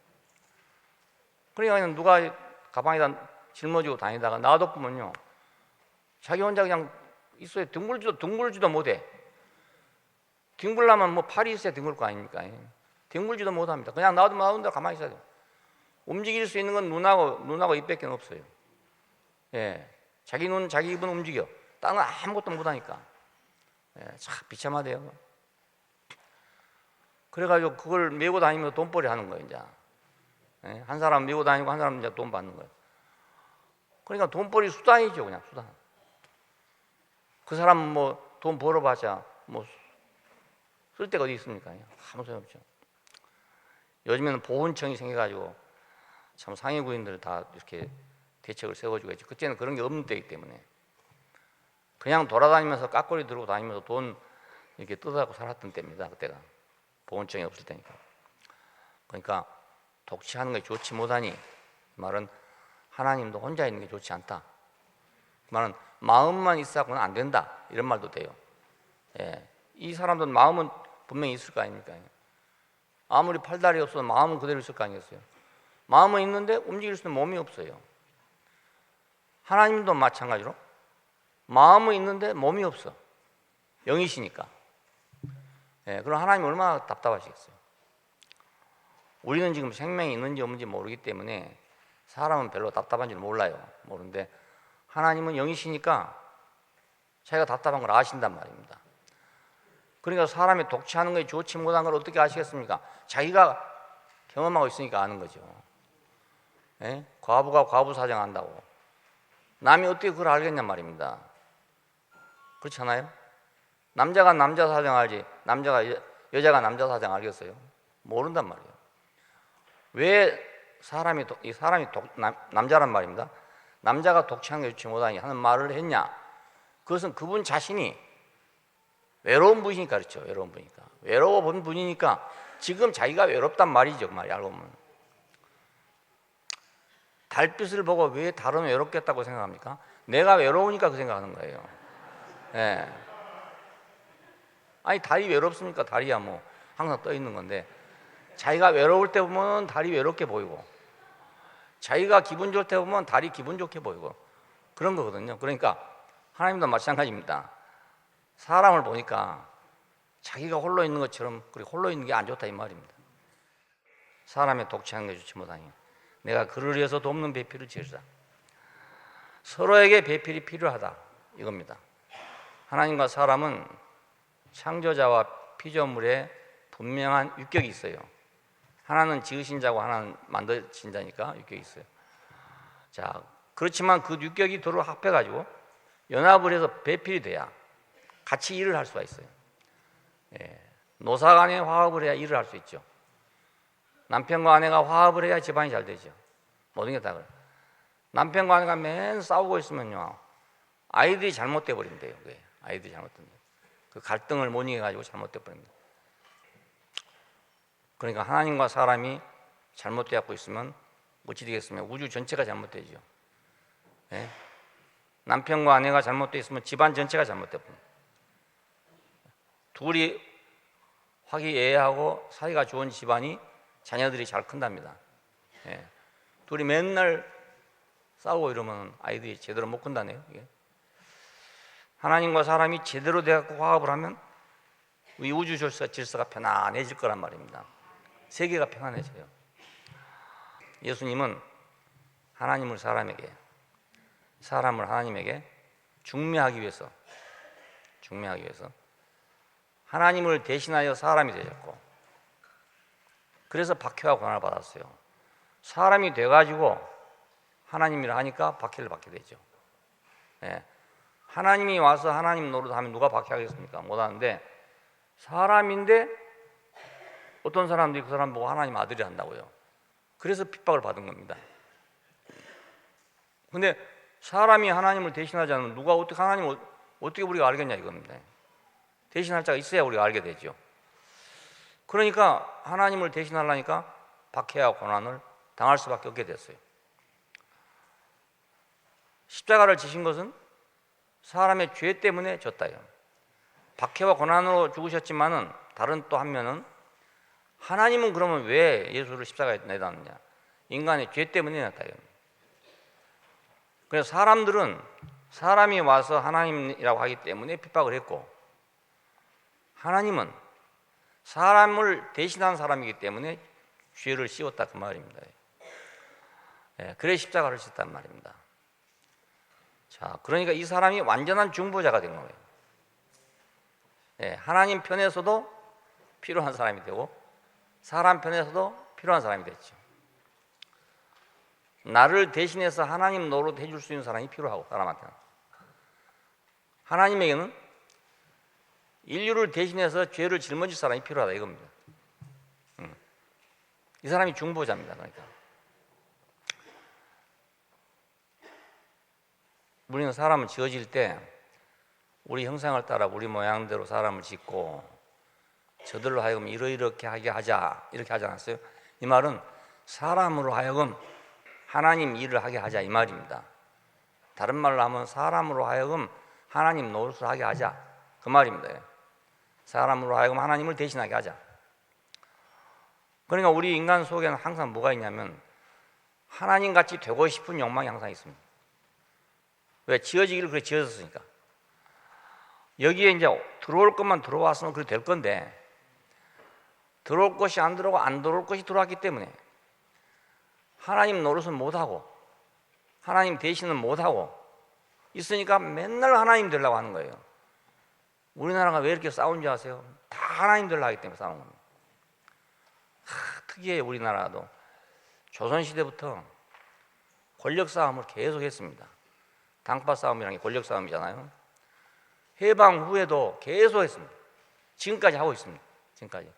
그러니까 누가 가방에다 짊어지고 다니다가 놔둬보면요, 자기 혼자 그냥 있어요. 둥글지도 못해. 뒹굴려면 뭐 팔이 있어야 뒹굴 거 아닙니까? 뒹굴지도 못합니다. 그냥 놔두면 대로 가만히 있어야 돼요. 움직일 수 있는 건 눈하고 입밖에 없어요. 예, 자기 눈, 자기 입은 움직여. 딴 건 아무것도 못하니까. 예, 참 비참하대요. 그래가지고 그걸 메고 다니면서 돈벌이 하는 거예요, 이제. 예, 한 사람 메고 다니고 한 사람 이제 돈 받는 거예요. 그러니까 돈벌이 수단이죠, 그냥 수단. 그 사람은 뭐 돈 벌어봤자 뭐 쓸 데가 어디 있습니까? 아무 소용 없죠. 요즘에는 보훈청이 생겨가지고 참 상해구인들 다 이렇게 대책을 세워주고 있죠. 그때는 그런 게 없는 때이기 때문에 그냥 돌아다니면서 깍꼬리 들고 다니면서 돈 이렇게 뜯어갖고 살았던 때입니다. 그때가 보훈청이 없을 때니까. 그러니까 독취하는 게 좋지 못하니, 그 말은 하나님도 혼자 있는 게 좋지 않다. 그 말은 마음만 있어서는 안 된다, 이런 말도 돼요. 예, 이 사람들은 마음은 분명히 있을 거 아닙니까? 아무리 팔다리 없어도 마음은 그대로 있을 거 아니겠어요? 마음은 있는데 움직일 수 있는 몸이 없어요. 하나님도 마찬가지로 마음은 있는데 몸이 없어. 영이시니까. 예, 그럼 하나님이 얼마나 답답하시겠어요? 우리는 지금 생명이 있는지 없는지 모르기 때문에 사람은 별로 답답한지를 몰라요. 모르는데 하나님은 영이시니까 자기가 답답한 걸 아신단 말입니다. 그러니까 사람이 독취하는 것이 좋지 못한 걸 어떻게 아시겠습니까? 자기가 경험하고 있으니까 아는 거죠. 예? 과부가 과부 사정한다고 남이 어떻게 그걸 알겠냔 말입니다. 그렇지 않아요? 남자가 남자 사정 알지 여자가 남자 사정 알겠어요? 모른단 말이에요. 왜 남자란 말입니다. 남자가 독취하는 게 좋지 못하니 하는 말을 했냐? 그것은 그분 자신이 외로운 분이니까 그렇죠. 외로운 분이니까. 외로워 본 분이니까 지금 자기가 외롭단 말이죠. 그 말이 알고 보면. 달빛을 보고 왜 달은 외롭겠다고 생각합니까? 내가 외로우니까 그 생각하는 거예요. 예. 아니 달이 외롭습니까? 달이야 뭐 항상 떠 있는 건데 자기가 외로울 때 보면 달이 외롭게 보이고 자기가 기분 좋을 때 보면 달이 기분 좋게 보이고 그런 거거든요. 그러니까 하나님도 마찬가지입니다. 사람을 보니까 자기가 홀로 있는 것처럼 그리고 홀로 있는 게 안 좋다 이 말입니다. 사람의 독취하는 게 좋지 못하니 내가 그를 위해서 돕는 배필을 지으자. 서로에게 배필이 필요하다 이겁니다. 하나님과 사람은 창조자와 피조물에 분명한 유격이 있어요. 하나는 지으신 자고 하나는 만드신 자니까 유격이 있어요. 자, 그렇지만 그 유격이 도로 합해가지고 연합을 해서 배필이 돼야 같이 일을 할 수가 있어요. 예, 노사 간에 화합을 해야 일을 할 수 있죠. 남편과 아내가 화합을 해야 집안이 잘 되죠. 모든 게 다 그래요. 남편과 아내가 맨 싸우고 있으면요 아이들이 잘못돼 버린대요. 아이들이 잘못된다. 그 갈등을 못 이겨가지고 잘못돼 버립니다. 그러니까 하나님과 사람이 잘못되고 있으면 어찌 되겠습니까? 우주 전체가 잘못되죠. 예? 남편과 아내가 잘못되어 있으면 집안 전체가 잘못돼 버립니다. 둘이 화기애애하고 사이가 좋은 집안이 자녀들이 잘 큰답니다. 예. 둘이 맨날 싸우고 이러면 아이들이 제대로 못 큰다네요. 이게. 하나님과 사람이 제대로 돼갖고 화합을 하면 이 우주 질서가 편안해질 거란 말입니다. 세계가 편안해져요. 예수님은 하나님을 사람에게, 사람을 하나님에게 중매하기 위해서 하나님을 대신하여 사람이 되셨고, 그래서 박해와 고난을 받았어요. 사람이 돼가지고 하나님이라 하니까 박해를 받게 되죠. 예. 하나님이 와서 하나님 노릇하면 누가 박해하겠습니까? 못하는데 사람인데 어떤 사람들이 그 사람 보고 하나님 아들이 한다고요. 그래서 핍박을 받은 겁니다. 근데 사람이 하나님을 대신하지 않으면 누가 어떻게 하나님을 어떻게 우리가 알겠냐 이겁니다. 대신할 자가 있어야 우리가 알게 되죠. 그러니까 하나님을 대신하려니까 박해와 고난을 당할 수밖에 없게 됐어요. 십자가를 지신 것은 사람의 죄 때문에 졌다요. 박해와 고난으로 죽으셨지만은 다른 또 한 면은 하나님은 그러면 왜 예수를 십자가에 내놨느냐? 인간의 죄 때문에 내놨다요. 그래서 사람들은 사람이 와서 하나님이라고 하기 때문에 핍박을 했고, 하나님은 사람을 대신한 사람이기 때문에 죄를 씌웠다 그 말입니다. 그래 십자가를 졌단 말입니다. 자, 그러니까 이 사람이 완전한 중보자가 된 거예요. 하나님 편에서도 필요한 사람이 되고 사람 편에서도 필요한 사람이 됐죠. 나를 대신해서 하나님 노릇 해줄 수 있는 사람이 필요하고, 사람한테는. 하나님에게는 인류를 대신해서 죄를 짊어질 사람이 필요하다 이겁니다. 이 사람이 중보자입니다. 그러니까 우리는 사람을 지어질 때 우리 형상을 따라 우리 모양대로 사람을 짓고 저들로 하여금 이렇게 하게 하자 이렇게 하지 않았어요? 이 말은 사람으로 하여금 하나님 일을 하게 하자 이 말입니다. 다른 말로 하면 사람으로 하여금 하나님 노릇을 하게 하자 그 말입니다. 사람으로 하여금 하나님을 대신하게 하자. 그러니까 우리 인간 속에는 항상 뭐가 있냐면 하나님같이 되고 싶은 욕망이 항상 있습니다. 왜? 지어지기를 그렇게 지어졌으니까. 여기에 이제 들어올 것만 들어왔으면 그렇게 될 건데 들어올 것이 안 들어오고 안 들어올 것이 들어왔기 때문에 하나님 노릇은 못하고 하나님 대신은 못하고 있으니까 맨날 하나님 되려고 하는 거예요. 우리나라가 왜 이렇게 싸운지 아세요? 다 하나님 되려고 하기 때문에 싸우는 겁니다. 특이해요. 우리나라도 조선시대부터 권력 싸움을 계속 했습니다. 당파 싸움이라는 게 권력 싸움이잖아요. 해방 후에도 계속 했습니다. 지금까지 하고 있습니다. 지금까지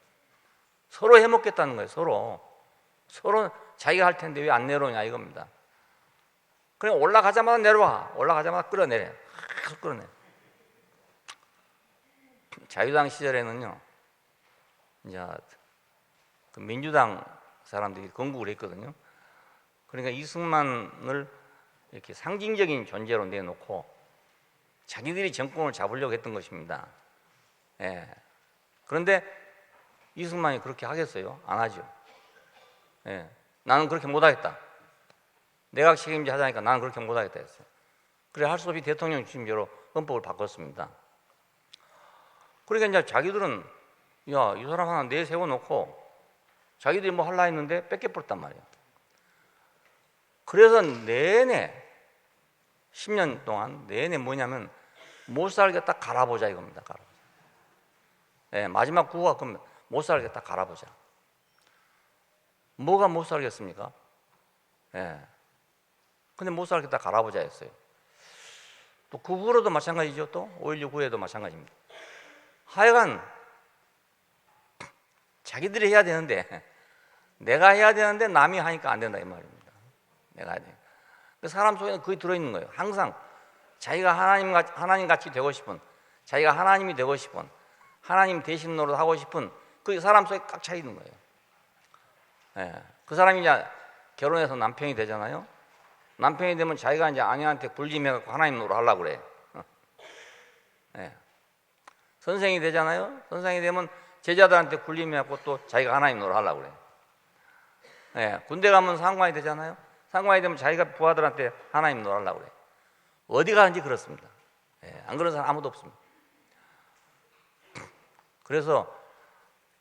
서로 해먹겠다는 거예요. 서로 자기가 할 텐데 왜 안 내려오냐 이겁니다. 그냥 올라가자마자 내려와. 올라가자마자 끌어내려. 계속 끌어내. 자유당 시절에는요, 이제 그 민주당 사람들이 건국을 했거든요. 그러니까 이승만을 이렇게 상징적인 존재로 내놓고 자기들이 정권을 잡으려고 했던 것입니다. 그런데 이승만이 그렇게 하겠어요? 안 하죠. 나는 그렇게 못하겠다. 내각 책임자 하자니까 나는 그렇게 못하겠다 했어요. 그래 할 수 없이 대통령 중심제로 헌법을 바꿨습니다. 그러니까 이제 자기들은 야, 이 사람 하나 내세워놓고 자기들이 뭐 하려 했는데 뺏겨버렸단 말이에요. 그래서 내내 10년 동안 내내 뭐냐면 못 살겠다 갈아보자 이겁니다. 갈아보자. 마지막 구호가 그럼 못 살겠다 갈아보자. 뭐가 못 살겠습니까? 근데 못 살겠다 갈아보자 했어요. 또 그 후로도 마찬가지죠. 또 5.16 후에도 마찬가지입니다. 하여간 자기들이 해야 되는데 내가 해야 되는데 남이 하니까 안 된다 이 말입니다. 내가 해야 돼. 사람 속에는 그게 들어있는 거예요. 항상 자기가 하나님같이 되고 싶은, 자기가 하나님이 되고 싶은, 하나님 대신 노릇 하고 싶은 그 사람 속에 꽉 차 있는 거예요. 그 사람이 이제 결혼해서 남편이 되잖아요. 남편이 되면 자기가 이제 아내한테 굴림해갖고 하나님 노릇 하려고 그래. 선생이 되잖아요. 선생이 되면 제자들한테 굴림해갖고 또 자기가 하나님 노릇 하려고 그래. 군대 가면 상관이 되잖아요. 상관이 되면 자기가 부하들한테 하나님 노릇 하려고 그래. 어디 가든지 그렇습니다. 안 그런 사람 아무도 없습니다. 그래서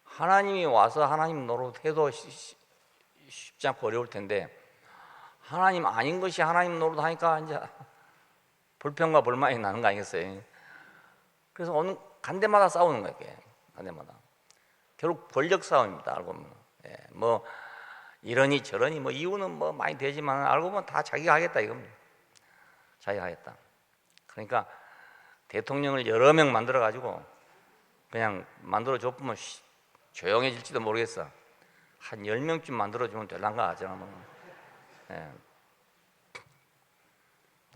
하나님이 와서 하나님 노릇해도 쉽지 않고 어려울 텐데 하나님 아닌 것이 하나님 노릇 하니까 이제 불평과 불만이 나는 거 아니겠어요? 그래서 어느 간데마다 싸우는 거예요. 간데마다. 결국 권력 싸움입니다. 알고 보면. 뭐 이러니 저러니 뭐 이유는 뭐 많이 되지만 알고 보면 다 자기가 하겠다 이겁니다. 자기가 하겠다. 그러니까 대통령을 여러 명 만들어 가지고 그냥 만들어 줬으면 조용해질지도 모르겠어. 한 10명쯤 만들어 주면 될란가 저는.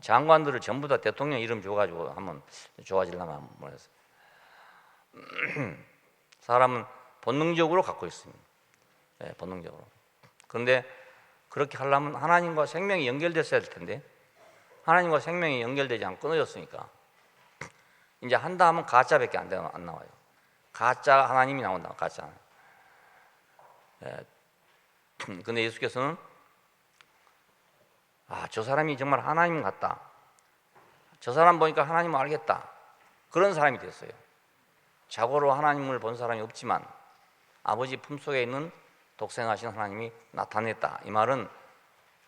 장관들을 전부 다 대통령 이름 줘가지고 하면 좋아질라나 모르겠어. 사람은 본능적으로 갖고 있습니다. 예, 본능적으로. 그런데 그렇게 하려면 하나님과 생명이 연결됐어야 될 텐데 하나님과 생명이 연결되지 않고 끊어졌으니까 이제 한다 하면 가짜밖에 안 나와요. 가짜 하나님이 나온다. 가짜 하나님. 예. 근데 예수께서는 저 사람이 정말 하나님 같다. 저 사람 보니까 하나님을 알겠다. 그런 사람이 됐어요. 자고로 하나님을 본 사람이 없지만 아버지 품속에 있는 독생하신 하나님이 나타냈다. 이 말은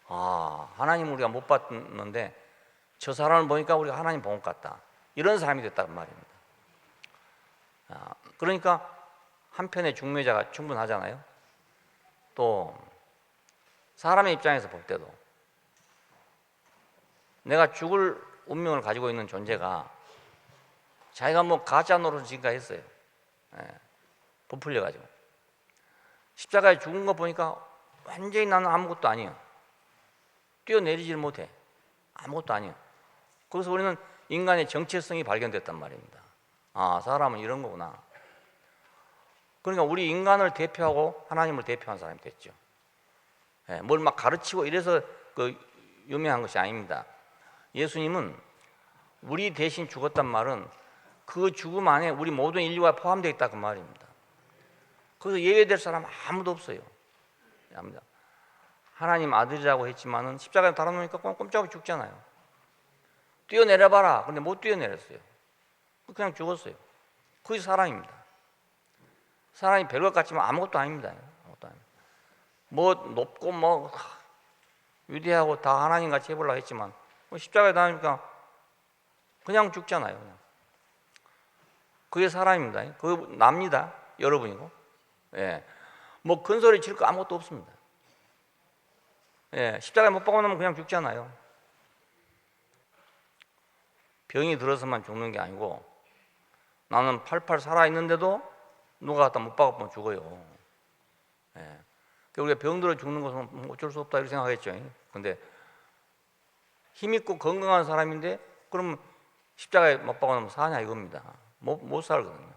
하나님을 우리가 못 봤는데 저 사람을 보니까 우리가 하나님 본 것 같다. 이런 사람이 됐다는 말입니다. 그러니까 한편의 중매자가 충분하잖아요. 또 사람의 입장에서 볼 때도 내가 죽을 운명을 가지고 있는 존재가 자기가 뭐 가짜 노릇을 지금까지 했어요. 부풀려가지고 십자가에 죽은 거 보니까 완전히 나는 아무것도 아니에요. 뛰어내리질 못해. 아무것도 아니에요. 거기서 우리는 인간의 정체성이 발견됐단 말입니다. 사람은 이런 거구나. 그러니까 우리 인간을 대표하고 하나님을 대표한 사람이 됐죠. 뭘 막 가르치고 이래서 유명한 것이 아닙니다. 예수님은 우리 대신 죽었단 말은 그 죽음 안에 우리 모든 인류가 포함되어 있다 그 말입니다. 거기서 예외될 사람 아무도 없어요. 하나님 아들이라고 했지만은 십자가에 달아놓으니까 꼼짝없이 죽잖아요. 뛰어내려봐라. 근데 못 뛰어내렸어요. 그냥 죽었어요. 그게 사람입니다. 사람이 별것 같지만 아무것도 아닙니다. 아무것도 아닙니다. 뭐 높고 뭐 위대하고 다 하나님 같이 해보려고 했지만 십자가에 달아놓으니까 그냥 죽잖아요. 그냥. 그게 사람입니다. 그게 납니다. 여러분이고. 예. 뭐 큰 소리 칠 거 아무것도 없습니다. 예. 십자가에 못 박아 놓으면 그냥 죽잖아요. 병이 들어서만 죽는 게 아니고 나는 팔팔 살아있는데도 누가 갖다 못 박아보면 죽어요. 예. 우리가 병들어 죽는 것은 어쩔 수 없다 이렇게 생각하겠죠. 근데 힘있고 건강한 사람인데 그러면 십자가에 못 박아놓으면 사냐 이겁니다. 못 살거든요.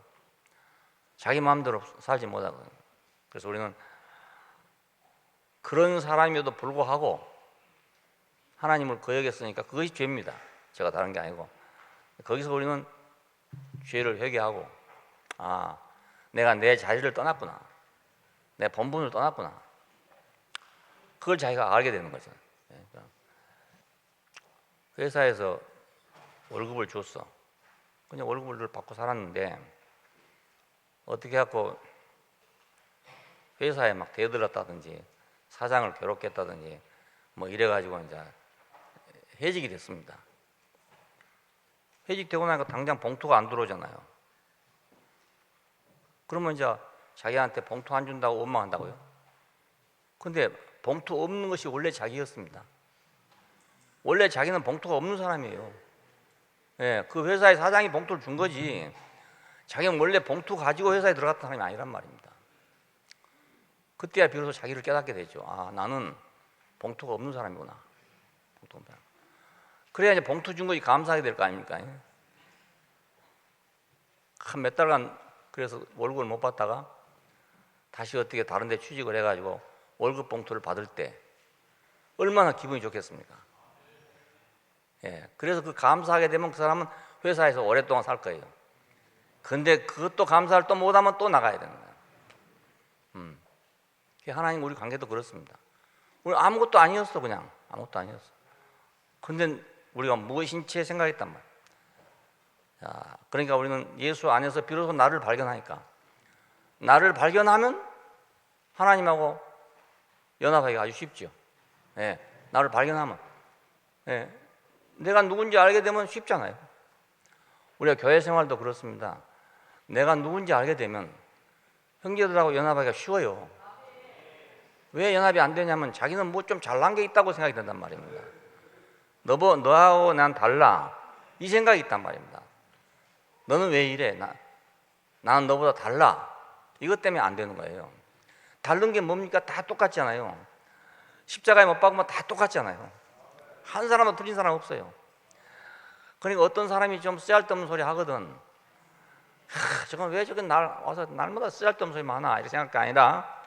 자기 마음대로 살지 못하거든요. 그래서 우리는 그런 사람임에도 불구하고 하나님을 거역했으니까 그것이 죄입니다. 제가 다른 게 아니고 거기서 우리는 죄를 회개하고 내가 내 자리를 떠났구나. 내 본분을 떠났구나. 그걸 자기가 알게 되는 거죠. 그러니까 회사에서 월급을 줬어. 그냥 월급을 받고 살았는데 어떻게 해갖고 회사에 막 대들었다든지 사장을 괴롭혔다든지 뭐 이래가지고 이제 해직이 됐습니다. 해직되고 나니까 당장 봉투가 안 들어오잖아요. 그러면 이제 자기한테 봉투 안 준다고 원망한다고요? 근데 봉투 없는 것이 원래 자기였습니다. 원래 자기는 봉투가 없는 사람이에요. 예, 그 회사의 사장이 봉투를 준 거지 자기는 원래 봉투 가지고 회사에 들어갔던 사람이 아니란 말입니다. 그때야 비로소 자기를 깨닫게 되죠. 나는 봉투가 없는 사람이구나. 봉투가 없는 사람. 그래야 이제 봉투 준 것이 감사하게 될 거 아닙니까? 한 몇 달간 그래서 월급을 못 받다가 다시 어떻게 다른 데 취직을 해가지고 월급 봉투를 받을 때 얼마나 기분이 좋겠습니까? 예, 그래서 그 감사하게 되면 그 사람은 회사에서 오랫동안 살 거예요. 근데 그것도 감사를 또 못하면 또 나가야 되는 거예요. 하나님 우리 관계도 그렇습니다. 우리 아무것도 아니었어. 그냥 아무것도 아니었어. 근데 우리가 무엇인 채 생각했단 말이에요. 자, 그러니까 우리는 예수 안에서 비로소 나를 발견하니까 나를 발견하면 하나님하고 연합하기가 아주 쉽죠. 예, 나를 발견하면 내가 누군지 알게 되면 쉽잖아요. 우리가 교회 생활도 그렇습니다. 내가 누군지 알게 되면 형제들하고 연합하기가 쉬워요. 왜 연합이 안 되냐면 자기는 뭐 좀 잘난 게 있다고 생각이 된단 말입니다. 너하고 난 달라 이 생각이 있단 말입니다. 너는 왜 이래? 나는 너보다 달라. 이것 때문에 안 되는 거예요. 다른 게 뭡니까? 다 똑같잖아요. 십자가에 못 박으면 다 똑같잖아요. 한 사람도 틀린 사람 없어요. 그러니까 어떤 사람이 좀 쓰잘데없는 소리 하거든. 저건 왜 저게 와서 날마다 쓰잘데없는 소리 많아 이렇게 생각할 게 아니라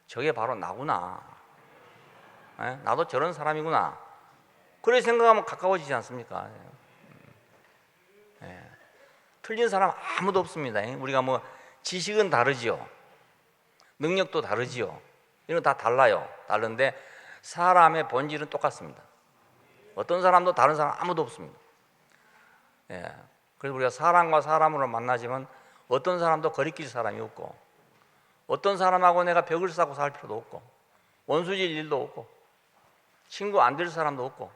저게 바로 나구나. 나도 저런 사람이구나. 그렇게 생각하면 가까워지지 않습니까? 틀린 사람 아무도 없습니다. 우리가 뭐 지식은 다르지요, 능력도 다르지요, 이런 거 다 달라요. 다른데 사람의 본질은 똑같습니다. 어떤 사람도 다른 사람 아무도 없습니다. 그래서 우리가 사람과 사람으로 만나지만 어떤 사람도 거리낄 사람이 없고, 어떤 사람하고 내가 벽을 쌓고 살 필요도 없고, 원수질 일도 없고, 친구 안 될 사람도 없고,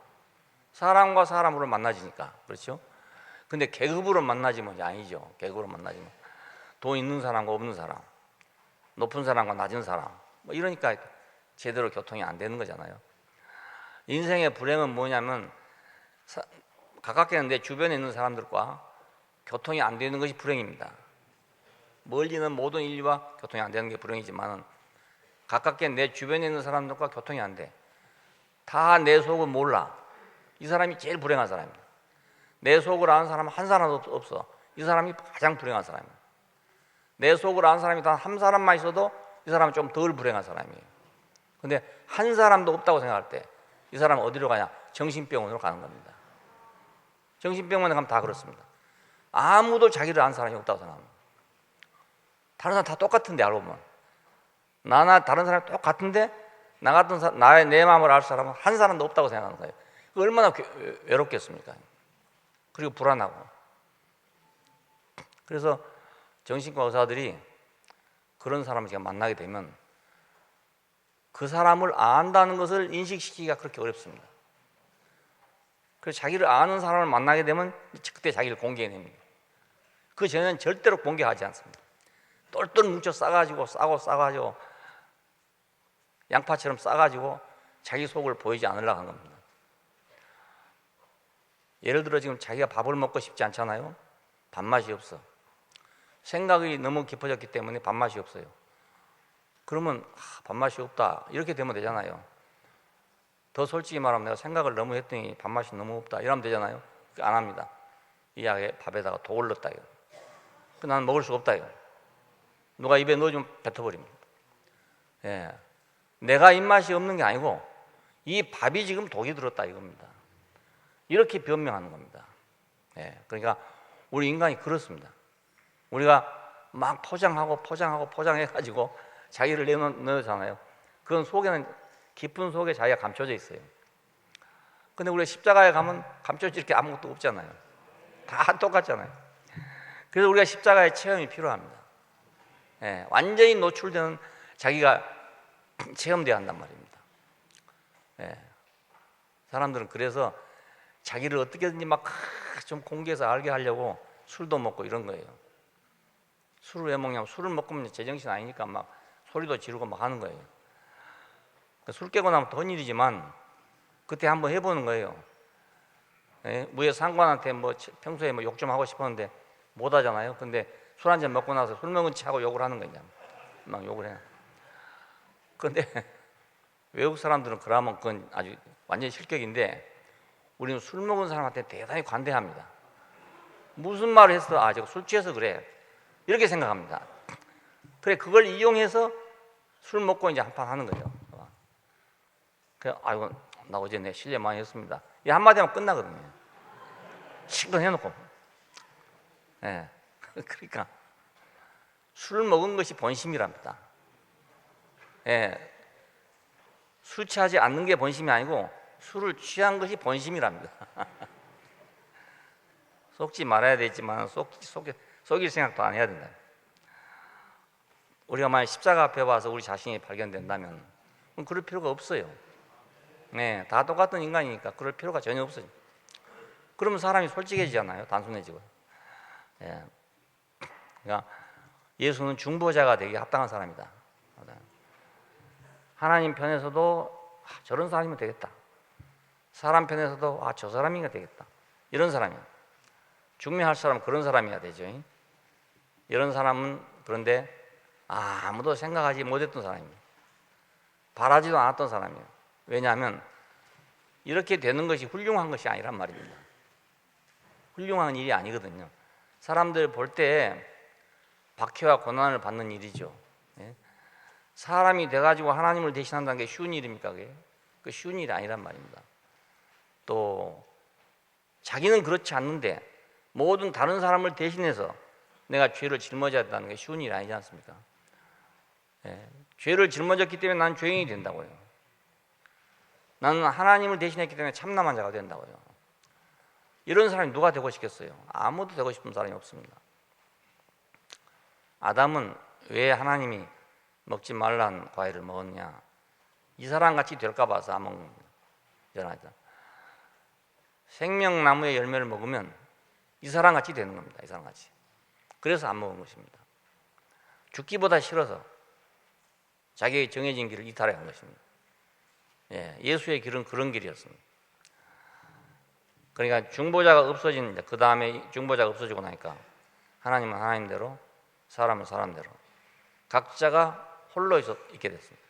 사람과 사람으로 만나지니까. 그렇죠? 근데 계급으로 만나지면 아니죠. 계급으로 만나지면 돈 있는 사람과 없는 사람, 높은 사람과 낮은 사람, 뭐 이러니까 제대로 교통이 안 되는 거잖아요. 인생의 불행은 뭐냐면 가깝게는 내 주변에 있는 사람들과 교통이 안 되는 것이 불행입니다. 멀리는 모든 인류와 교통이 안 되는 게 불행이지만 가깝게 내 주변에 있는 사람들과 교통이 안 돼. 다 내 속을 몰라. 이 사람이 제일 불행한 사람입니다. 내 속을 아는 사람은 한 사람도 없어. 이 사람이 가장 불행한 사람이에요. 내 속을 아는 사람이 단 한 사람만 있어도 이 사람은 좀 덜 불행한 사람이에요. 근데 한 사람도 없다고 생각할 때 이 사람은 어디로 가냐? 정신병원으로 가는 겁니다. 정신병원에 가면 다 그렇습니다. 아무도 자기를 아는 사람이 없다고 생각합니다. 다른 사람 다 똑같은데 알고 보면 나나 다른 사람이 똑같은데 나 같은 나의 내 마음을 알 사람은 한 사람도 없다고 생각하는 거예요. 얼마나 외롭겠습니까? 그리고 불안하고. 그래서 정신과 의사들이 그런 사람을 제가 만나게 되면 그 사람을 안다는 것을 인식시키기가 그렇게 어렵습니다. 그래서 자기를 아는 사람을 만나게 되면 그때 자기를 공개해냅니다. 그 전에는 절대로 공개하지 않습니다. 똘똘 뭉쳐 싸가지고 싸가지고 양파처럼 싸가지고 자기 속을 보이지 않으려고 하는 겁니다. 예를 들어 지금 자기가 밥을 먹고 싶지 않잖아요. 밥맛이 없어. 생각이 너무 깊어졌기 때문에 밥맛이 없어요. 그러면 밥맛이 없다 이렇게 되면 되잖아요. 더 솔직히 말하면 내가 생각을 너무 했더니 밥맛이 너무 없다 이러면 되잖아요. 안 합니다. 이 약에 밥에다가 독을 넣었다 이거. 나는 먹을 수가 없다 이거. 누가 입에 넣어주면 뱉어버립니다. 내가 입맛이 없는 게 아니고 이 밥이 지금 독이 들었다 이겁니다. 이렇게 변명하는 겁니다. 그러니까 우리 인간이 그렇습니다. 우리가 막 포장해가지고 자기를 내놓잖아요. 그건 속에는 깊은 속에 자기가 감춰져 있어요. 근데 우리가 십자가에 가면 감춰질 게 아무것도 없잖아요. 다 똑같잖아요. 그래서 우리가 십자가의 체험이 필요합니다. 완전히 노출되는 자기가 체험돼야 한단 말입니다. 사람들은 그래서 자기를 어떻게든지 막 좀 공개해서 알게 하려고 술도 먹고 이런 거예요. 술을 왜 먹냐면 술을 먹으면 제정신 아니니까 막 소리도 지르고 막 하는 거예요. 술 깨고 나면 더 일이지만 그때 한번 해보는 거예요. 위에 상관한테 뭐 평소에 뭐 욕 좀 하고 싶었는데 못 하잖아요. 근데 술 한 잔 먹고 나서 술 먹은 체하고 욕을 하는 거냐. 막 욕을 해. 근데 외국 사람들은 그러면 그건 아주 완전히 실격인데 우리는 술 먹은 사람한테 대단히 관대합니다. 무슨 말을 했어? 저거 술 취해서 그래. 이렇게 생각합니다. 그래, 그걸 이용해서 술 먹고 이제 한판 하는 거죠. 그래, 아이고, 나 어제 내 실례 많이 했습니다. 이 한마디 하면 끝나거든요. 실컷 해놓고. 그러니까 술 먹은 것이 본심이랍니다. 술 취하지 않는 게 본심이 아니고 술을 취한 것이 본심이랍니다. 속지 말아야 되지만 속일 생각도 안 해야 된다. 우리가 만약 십자가 앞에 와서 우리 자신이 발견된다면 그럴 필요가 없어요. 다 똑같은 인간이니까 그럴 필요가 전혀 없어요. 그러면 사람이 솔직해지잖아요. 단순해지고. 그러니까 예수는 중보자가 되기 합당한 사람이다. 하나님 편에서도 저런 사람이면 되겠다. 사람 편에서도 저 사람이면 되겠다. 이런 사람이야. 중매할 사람은 그런 사람이어야 되죠. 이런 사람은 그런데 아무도 생각하지 못했던 사람입니다. 바라지도 않았던 사람이에요. 왜냐하면 이렇게 되는 것이 훌륭한 것이 아니란 말입니다. 훌륭한 일이 아니거든요. 사람들 볼 때 박해와 고난을 받는 일이죠. 예? 사람이 돼가지고 하나님을 대신한다는 게 쉬운 일입니까? 그게? 그 쉬운 일이 아니란 말입니다. 또 자기는 그렇지 않는데 모든 다른 사람을 대신해서 내가 죄를 짊어져야 한다는 게 쉬운 일이 아니지 않습니까? 예. 죄를 짊어졌기 때문에 나는 죄인이 된다고요. 나는 하나님을 대신했기 때문에 참남한 자가 된다고요. 이런 사람이 누가 되고 싶겠어요? 아무도 되고 싶은 사람이 없습니다. 아담은 왜 하나님이 먹지 말라는 과일을 먹었냐? 이 사람같이 될까 봐서 안 먹는 겁니다. 생명나무의 열매를 먹으면 이 사람같이 되는 겁니다. 이 사람같이. 그래서 안 먹은 것입니다. 죽기보다 싫어서 자기의 정해진 길을 이탈해 간 것입니다. 예, 예수의 길은 그런 길이었습니다. 그러니까 중보자가 없어진, 그 다음에 중보자가 없어지고 나니까 하나님은 하나님대로, 사람은 사람대로 각자가 홀로 있게 됐습니다.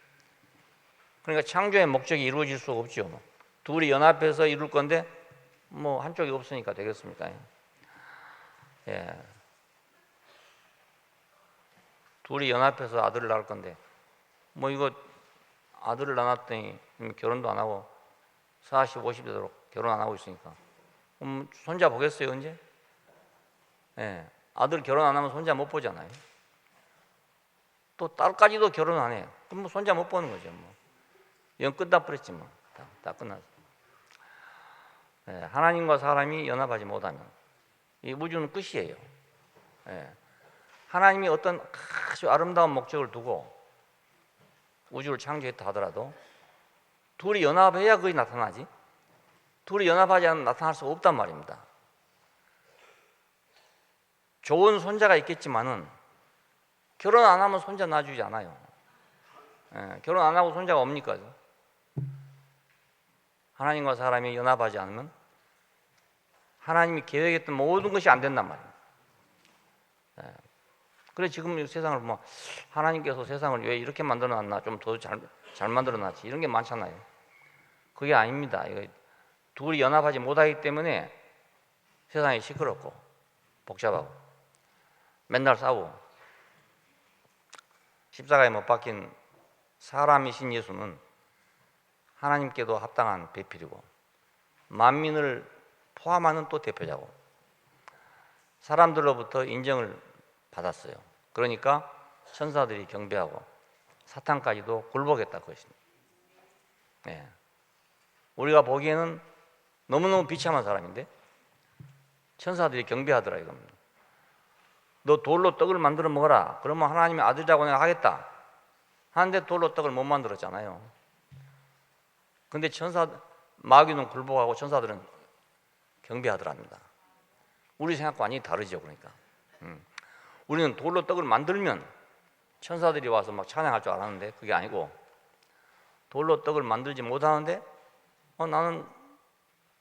그러니까 창조의 목적이 이루어질 수가 없죠. 둘이 연합해서 이룰 건데 뭐 한쪽이 없으니까 되겠습니까? 예. 둘이 연합해서 아들을 낳을 건데 뭐 이거 아들을 낳았더니 결혼도 안 하고 40, 50대 되도록 결혼 안 하고 있으니까 손자 보겠어요 언제? 예. 아들 결혼 안 하면 손자 못 보잖아요. 또 딸까지도 결혼 안 해요. 그럼 뭐 손자 못 보는 거죠. 뭐. 영 끝나버렸지 뭐. 다 끝났어. 예. 하나님과 사람이 연합하지 못하면 이 우주는 끝이에요. 예. 하나님이 어떤 아주 아름다운 목적을 두고 우주를 창조했다 하더라도 둘이 연합해야 그게 나타나지. 둘이 연합하지 않으면 나타날 수가 없단 말입니다. 좋은 손자가 있겠지만은 결혼 안 하면 손자 낳아주지 않아요. 예, 결혼 안 하고 손자가 옵니까? 하나님과 사람이 연합하지 않으면 하나님이 계획했던 모든 것이 안 된단 말이에요. 예. 그래 지금 세상을 보면 하나님께서 세상을 왜 이렇게 만들어놨나, 좀 더 잘 만들어놨지, 이런 게 많잖아요. 그게 아닙니다. 이거 둘이 연합하지 못하기 때문에 세상이 시끄럽고 복잡하고 맨날 싸우고. 십자가에 못 박힌 사람이신 예수는 하나님께도 합당한 배필이고 만민을 포함하는 또 대표자고 사람들로부터 인정을 받았어요. 그러니까 천사들이 경배하고 사탄까지도 굴복했다 그것입니다. 네. 우리가 보기에는 너무너무 비참한 사람인데 천사들이 경배하더라 이겁니다. 너 돌로 떡을 만들어 먹어라. 그러면 하나님의 아들이라고 내가 하겠다. 하는데 돌로 떡을 못 만들었잖아요. 근데 마귀는 굴복하고 천사들은 경배하더랍니다. 우리 생각과 완전히 다르죠. 그러니까 우리는 돌로 떡을 만들면 천사들이 와서 막 찬양할 줄 알았는데 그게 아니고 돌로 떡을 만들지 못하는데 나는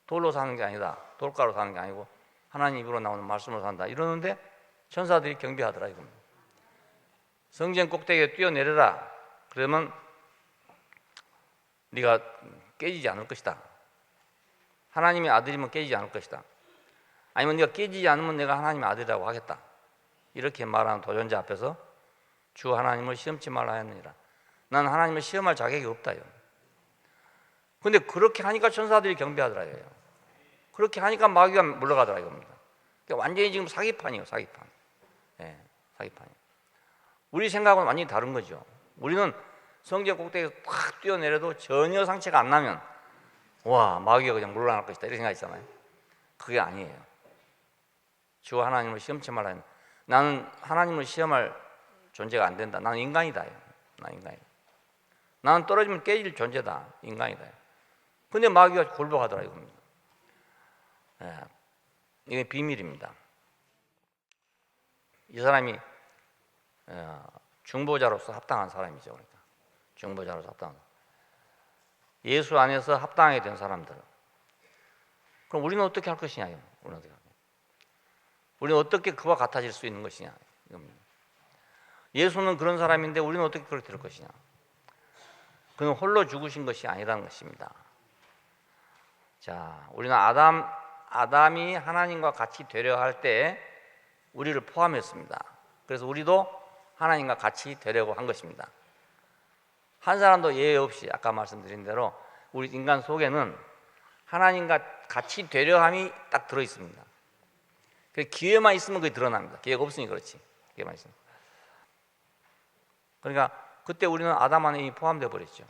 돌로 사는 게 아니다. 돌가루 사는 게 아니고 하나님 입으로 나오는 말씀으로 산다. 이러는데 천사들이 경배하더라 이겁니다. 성전 꼭대기에 뛰어내려라. 그러면 네가 깨지지 않을 것이다. 하나님의 아들이면 깨지지 않을 것이다. 아니면 네가 깨지지 않으면 내가 하나님의 아들이라고 하겠다. 이렇게 말하는 도전자 앞에서 주 하나님을 시험치 말라 했느니라. 나는 하나님을 시험할 자격이 없다요. 근데 그렇게 하니까 천사들이 경배하더라 이거예요. 그렇게 하니까 마귀가 물러가더라 이겁니다. 그러니까 완전히 지금 사기판이에요. 사기판. 예, 사기판이에요. 우리 생각은 완전히 다른 거죠. 우리는 성전 꼭대기에서 탁 뛰어내려도 전혀 상처가 안 나면 와, 마귀가 그냥 물러날 것이다 이런 생각이 있잖아요. 그게 아니에요. 주 하나님을 시험치 말라. 나는 하나님을 시험할 존재가 안 된다. 나는 인간이다. 나는 인간이다. 나는 떨어지면 깨질 존재다. 인간이다. 근데 마귀가 굴복하더라 이겁니다. 예, 이게 비밀입니다. 이 사람이 중보자로서 합당한 사람이죠. 그러니까 중보자로서 합당한 사람. 예수 안에서 합당하게 된 사람들. 그럼 우리는 어떻게 할 것이냐? 우리는 어떻게 그와 같아질 수 있는 것이냐? 이겁니다. 예수는 그런 사람인데 우리는 어떻게 그렇게 될 것이냐? 그는 홀로 죽으신 것이 아니라는 것입니다. 자, 우리는 아담이 하나님과 같이 되려 할 때 우리를 포함했습니다. 그래서 우리도 하나님과 같이 되려고 한 것입니다. 한 사람도 예외 없이 아까 말씀드린 대로 우리 인간 속에는 하나님과 같이 되려함이 딱 들어 있습니다. 기회만 있으면 그게 드러납니다. 기회가 없으니 그렇지. 기회만 있으면. 그러니까 그때 우리는 아담 안에 이미 포함되어 버렸죠.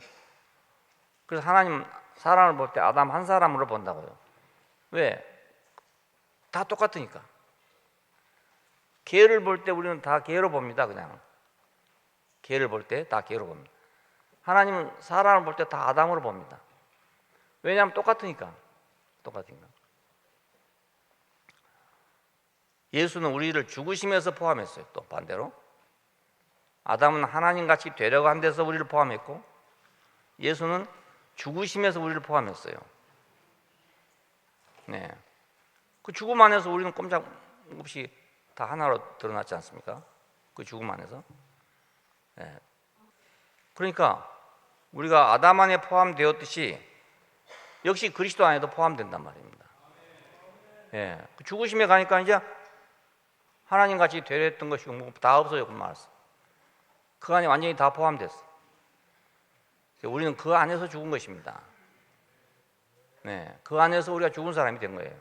그래서 하나님 사람을 볼 때 아담 한 사람으로 본다고요. 왜? 다 똑같으니까. 개를 볼 때 우리는 다 개로 봅니다. 그냥 개를 볼 때 다 개로 봅니다. 하나님은 사람을 볼 때 다 아담으로 봅니다. 왜냐하면 똑같으니까. 예수는 우리를 죽으심에서 포함했어요. 또 반대로 아담은 하나님같이 되려고 한 데서 우리를 포함했고, 예수는 죽으심에서 우리를 포함했어요. 네. 그 죽음 안에서 우리는 꼼짝없이 다 하나로 드러났지 않습니까? 그 죽음 안에서. 네. 그러니까 우리가 아담 안에 포함되었듯이 역시 그리스도 안에도 포함된단 말입니다. 예, 그 죽으심에 가니까 이제 하나님 같이 되려 했던 것이 다 없어져 말았어. 그 안에 완전히 다 포함됐어. 우리는 그 안에서 죽은 것입니다. 네, 그 안에서 우리가 죽은 사람이 된 거예요.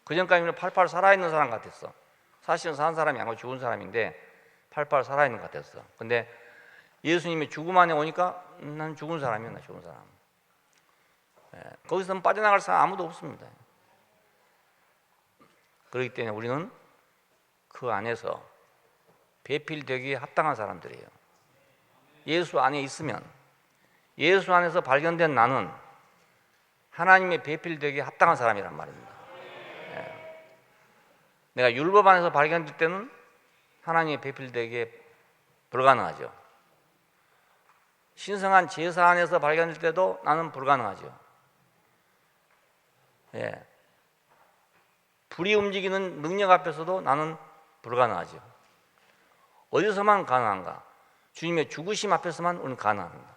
그 전까지는 팔팔 살아있는 사람 같았어. 사실은 산 사람이 아니고 죽은 사람인데 팔팔 살아있는 것 같았어. 근데 예수님이 죽음 안에 오니까 난 죽은 사람이야, 나 죽은 사람. 네, 거기서 빠져나갈 사람 아무도 없습니다. 그렇기 때문에 우리는 그 안에서 배필되기에 합당한 사람들이에요. 예수 안에 있으면, 예수 안에서 발견된 나는 하나님의 배필되기에 합당한 사람이란 말입니다. 네. 내가 율법 안에서 발견될 때는 하나님의 배필되기에 불가능하죠. 신성한 제사 안에서 발견될 때도 나는 불가능하죠. 예. 불이 움직이는 능력 앞에서도 나는 불가능하죠. 어디서만 가능한가? 주님의 죽으심 앞에서만 우리는 가능합니다.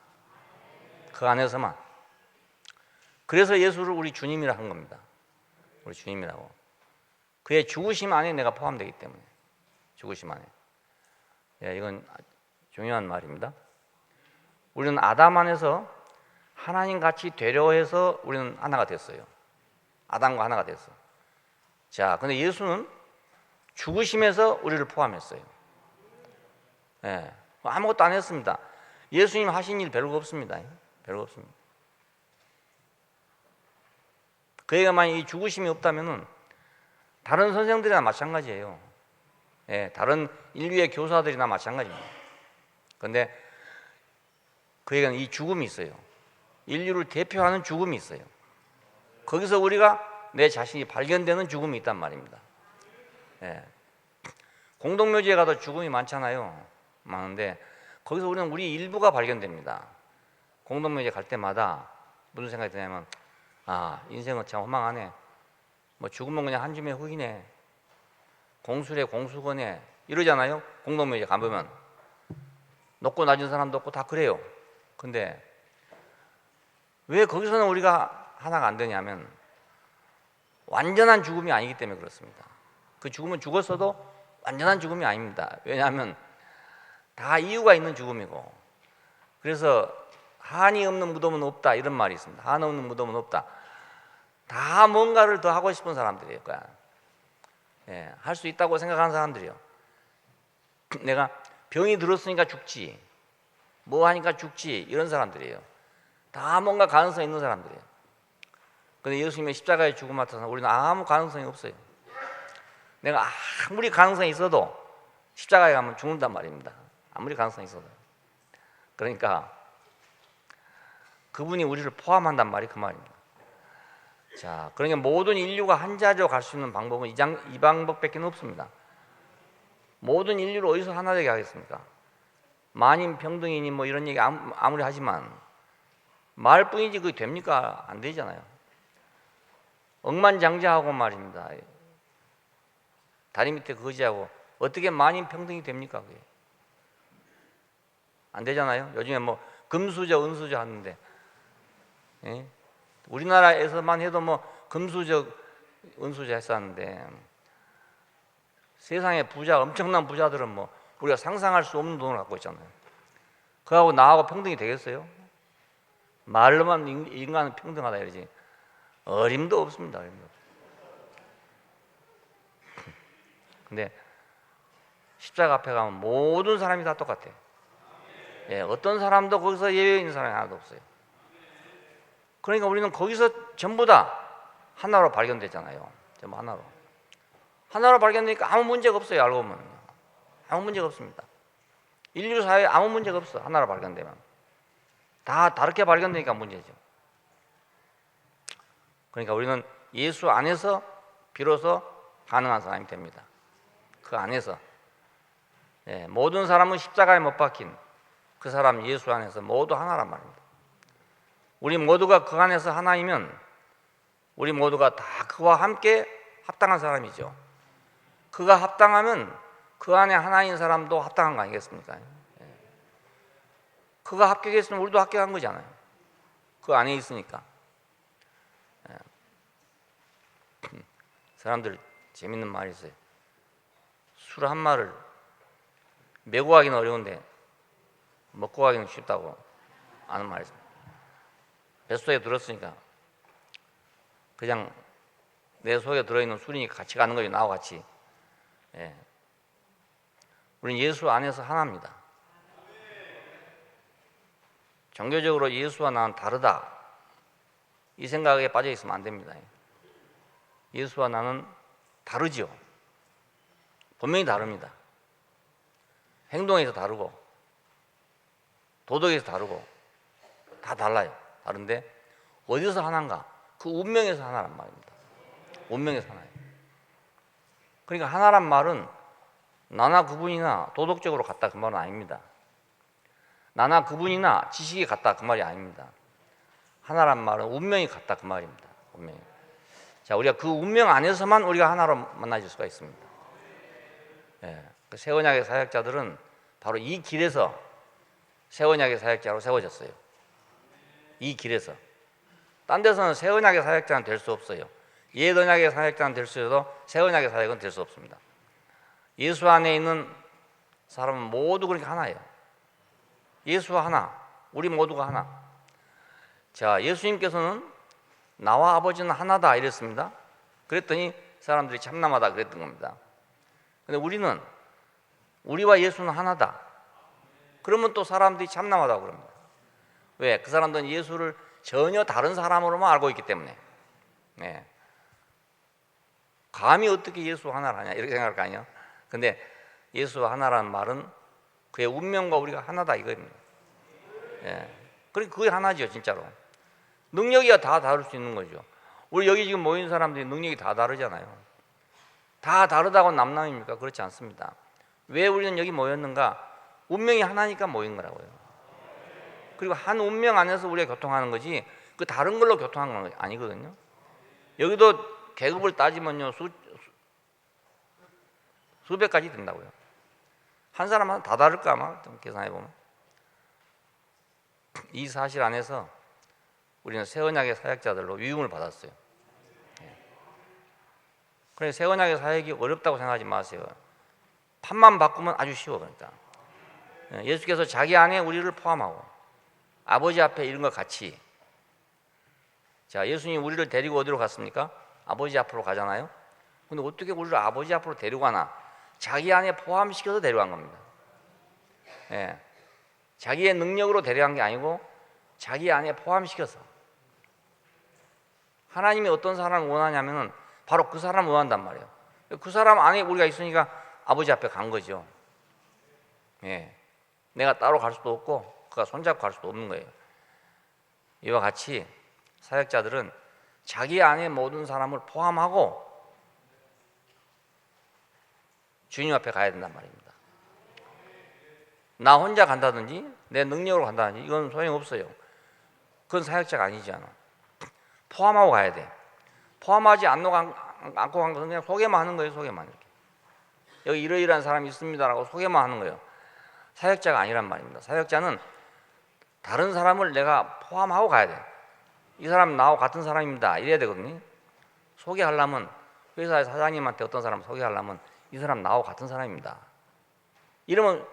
그 안에서만. 그래서 예수를 우리 주님이라 한 겁니다. 우리 주님이라고. 그의 죽으심 안에 내가 포함되기 때문에. 죽으심 안에. 예, 이건 중요한 말입니다. 우리는 아담 안에서 하나님 같이 되려 해서 우리는 하나가 됐어요. 아담과 하나가 됐어. 자, 근데 예수는 죽으심에서 우리를 포함했어요. 예, 아무것도 안 했습니다. 예수님 하신 일 별거 없습니다. 별거 없습니다. 그에게 만약 이 죽으심이 없다면은 다른 선생들이나 마찬가지예요. 예, 다른 인류의 교사들이나 마찬가지입니다. 그런데 그에게는 이 죽음이 있어요. 인류를 대표하는 죽음이 있어요. 거기서 우리가 내 자신이 발견되는 죽음이 있단 말입니다. 예. 공동묘지에 가도 죽음이 많잖아요. 많은데 거기서 우리는 우리 일부가 발견됩니다. 공동묘지에 갈 때마다 무슨 생각이 드냐면, 아, 인생은 참 허망하네. 뭐 죽으면 그냥 한 줌의 흙이네. 공수래 공수거네. 이러잖아요. 공동묘지에 가보면 높고 낮은 사람도 없고 다 그래요. 근데 왜 거기서는 우리가 하나가 안 되냐면 완전한 죽음이 아니기 때문에 그렇습니다. 그 죽음은 죽었어도 완전한 죽음이 아닙니다. 왜냐하면 다 이유가 있는 죽음이고, 그래서 한이 없는 무덤은 없다 이런 말이 있습니다. 한 없는 무덤은 없다. 다 뭔가를 더 하고 싶은 사람들이에요. 예, 할 수 있다고 생각하는 사람들이요. 내가 병이 들었으니까 죽지, 뭐 하니까 죽지, 이런 사람들이에요. 다 뭔가 가능성이 있는 사람들이에요. 그런데 예수님의 십자가의 죽음 같아서 우리는 아무 가능성이 없어요. 내가 아무리 가능성이 있어도 십자가에 가면 죽는단 말입니다. 아무리 가능성이 있어도. 그러니까 그분이 우리를 포함한단 말이 그 말입니다. 자, 그러니까 모든 인류가 한 자리로 갈 수 있는 방법은 이 방법밖에 없습니다. 모든 인류를 어디서 하나 되게 하겠습니까? 만인평등이니 뭐 이런 얘기 아무리 하지만 말뿐이지 그게 됩니까? 안 되잖아요. 억만장자하고 말입니다. 다리 밑에 거지하고 어떻게 만인평등이 됩니까? 그게 안 되잖아요. 요즘에 뭐 금수저 은수저 하는데, 예? 우리나라에서만 해도 뭐 금수저 은수저 했었는데 세상에 부자, 엄청난 부자들은 뭐 우리가 상상할 수 없는 돈을 갖고 있잖아요. 그하고 나하고 평등이 되겠어요? 말로만 인간은 평등하다 이러지 어림도 없습니다. 어림도. 근데 십자가 앞에 가면 모든 사람이 다 똑같아요. 예, 어떤 사람도 거기서 예외 있는 사람이 하나도 없어요. 그러니까 우리는 거기서 전부 다 하나로 발견되잖아요. 전부 하나로. 하나로 발견되니까 아무 문제가 없어요. 알고 보면 아무 문제가 없습니다. 인류 사회에 아무 문제가 없어. 하나로 발견되면 다 다르게 발견되니까 문제죠. 그러니까 우리는 예수 안에서 비로소 가능한 사람이 됩니다. 그 안에서 모든 사람은 십자가에 못 박힌 그 사람 예수 안에서 모두 하나란 말입니다. 우리 모두가 그 안에서 하나이면 우리 모두가 다 그와 함께 합당한 사람이죠. 그가 합당하면 그 안에 하나인 사람도 합당한 거 아니겠습니까? 그가 합격했으면 우리도 합격한 거잖아요. 그 안에 있으니까. 사람들 재밌는 말이 있어요. 술 한 마를 메고 가기는 어려운데 먹고 가기는 쉽다고 아는 말이 있어요. 뱃속에 들었으니까 그냥 내 속에 들어있는 술이 같이 가는 거죠. 나와 같이. 우리는 예수 안에서 하나입니다. 종교적으로 예수와 나는 다르다 이 생각에 빠져 있으면 안 됩니다. 예수와 나는 다르죠. 분명히 다릅니다. 행동에서 다르고 도덕에서 다르고 다 달라요. 다른데 어디서 하나인가? 그 운명에서 하나란 말입니다. 운명에서 하나예요. 그러니까 하나란 말은 나나 그분이나 도덕적으로 같다 그 말은 아닙니다. 나나 그분이나 지식이 같다 그 말이 아닙니다. 하나란 말은 운명이 같다 그 말입니다. 운명이. 자, 우리가 그 운명 안에서만 우리가 하나로 만나질 수가 있습니다. 그 새 언약의 사역자들은 바로 이 길에서 새 언약의 사역자로 세워졌어요. 이 길에서. 딴 데서는 새 언약의 사역자는 될 수 없어요. 옛 언약의 사역자는 될 수 있어도 새 언약의 사역은 될 수 없습니다. 예수 안에 있는 사람은 모두 그렇게 하나예요. 예수와 하나, 우리 모두가 하나. 자, 예수님께서는 나와 아버지는 하나다 이랬습니다. 그랬더니 사람들이 참남하다 그랬던 겁니다. 근데 우리는 우리와 예수는 하나다. 그러면 또 사람들이 참남하다고 그럽니다. 왜? 그 사람들은 예수를 전혀 다른 사람으로만 알고 있기 때문에. 감히 어떻게 예수 하나를 하냐 이렇게 생각할 거 아니에요. 근데 예수와 하나라는 말은 그의 운명과 우리가 하나다 이거입니다. 그러니까 그게 하나죠 진짜로. 능력이 다 다를 수 있는 거죠. 우리 여기 지금 모인 사람들이 능력이 다 다르잖아요. 다 다르다고 남남입니까? 그렇지 않습니다. 왜 우리는 여기 모였는가? 운명이 하나니까 모인 거라고요. 그리고 한 운명 안에서 우리가 교통하는 거지 그 다른 걸로 교통하는 건 아니거든요. 여기도 계급을 따지면요 수백 가지 된다고요. 한 사람마다 다 다를까 아마 좀 계산해 보면. 이 사실 안에서 우리는 새 언약의 사역자들로 위임을 받았어요. 그래서 새 언약의 사역이 어렵다고 생각하지 마세요. 판만 바꾸면 아주 쉬워. 그러니까 예수께서 자기 안에 우리를 포함하고 아버지 앞에 이런 것 같이. 자, 예수님 우리를 데리고 어디로 갔습니까? 아버지 앞으로 가잖아요. 근데 어떻게 우리를 아버지 앞으로 데리고 가나? 자기 안에 포함시켜서 데려간 겁니다. 자기의 능력으로 데려간 게 아니고 자기 안에 포함시켜서. 하나님이 어떤 사람을 원하냐면은 바로 그 사람을 원한단 말이에요. 그 사람 안에 우리가 있으니까 아버지 앞에 간 거죠. 내가 따로 갈 수도 없고 그가 손잡고 갈 수도 없는 거예요. 이와 같이 사역자들은 자기 안에 모든 사람을 포함하고 주님 앞에 가야 된단 말입니다. 나 혼자 간다든지 내 능력으로 간다든지 이건 소용없어요. 그건 사역자가 아니지 않아. 포함하고 가야 돼. 포함하지 않고 간 것은 그냥 소개만 하는 거예요. 소개만 이렇게. 여기 이러이러한 사람이 있습니다라고 소개만 하는 거예요. 사역자가 아니란 말입니다. 사역자는 다른 사람을 내가 포함하고 가야 돼. 이 사람 나하고 같은 사람입니다. 이래야 되거든요. 소개하려면 회사의 사장님한테 어떤 사람을 소개하려면 이 사람 나하고 같은 사람입니다. 이러면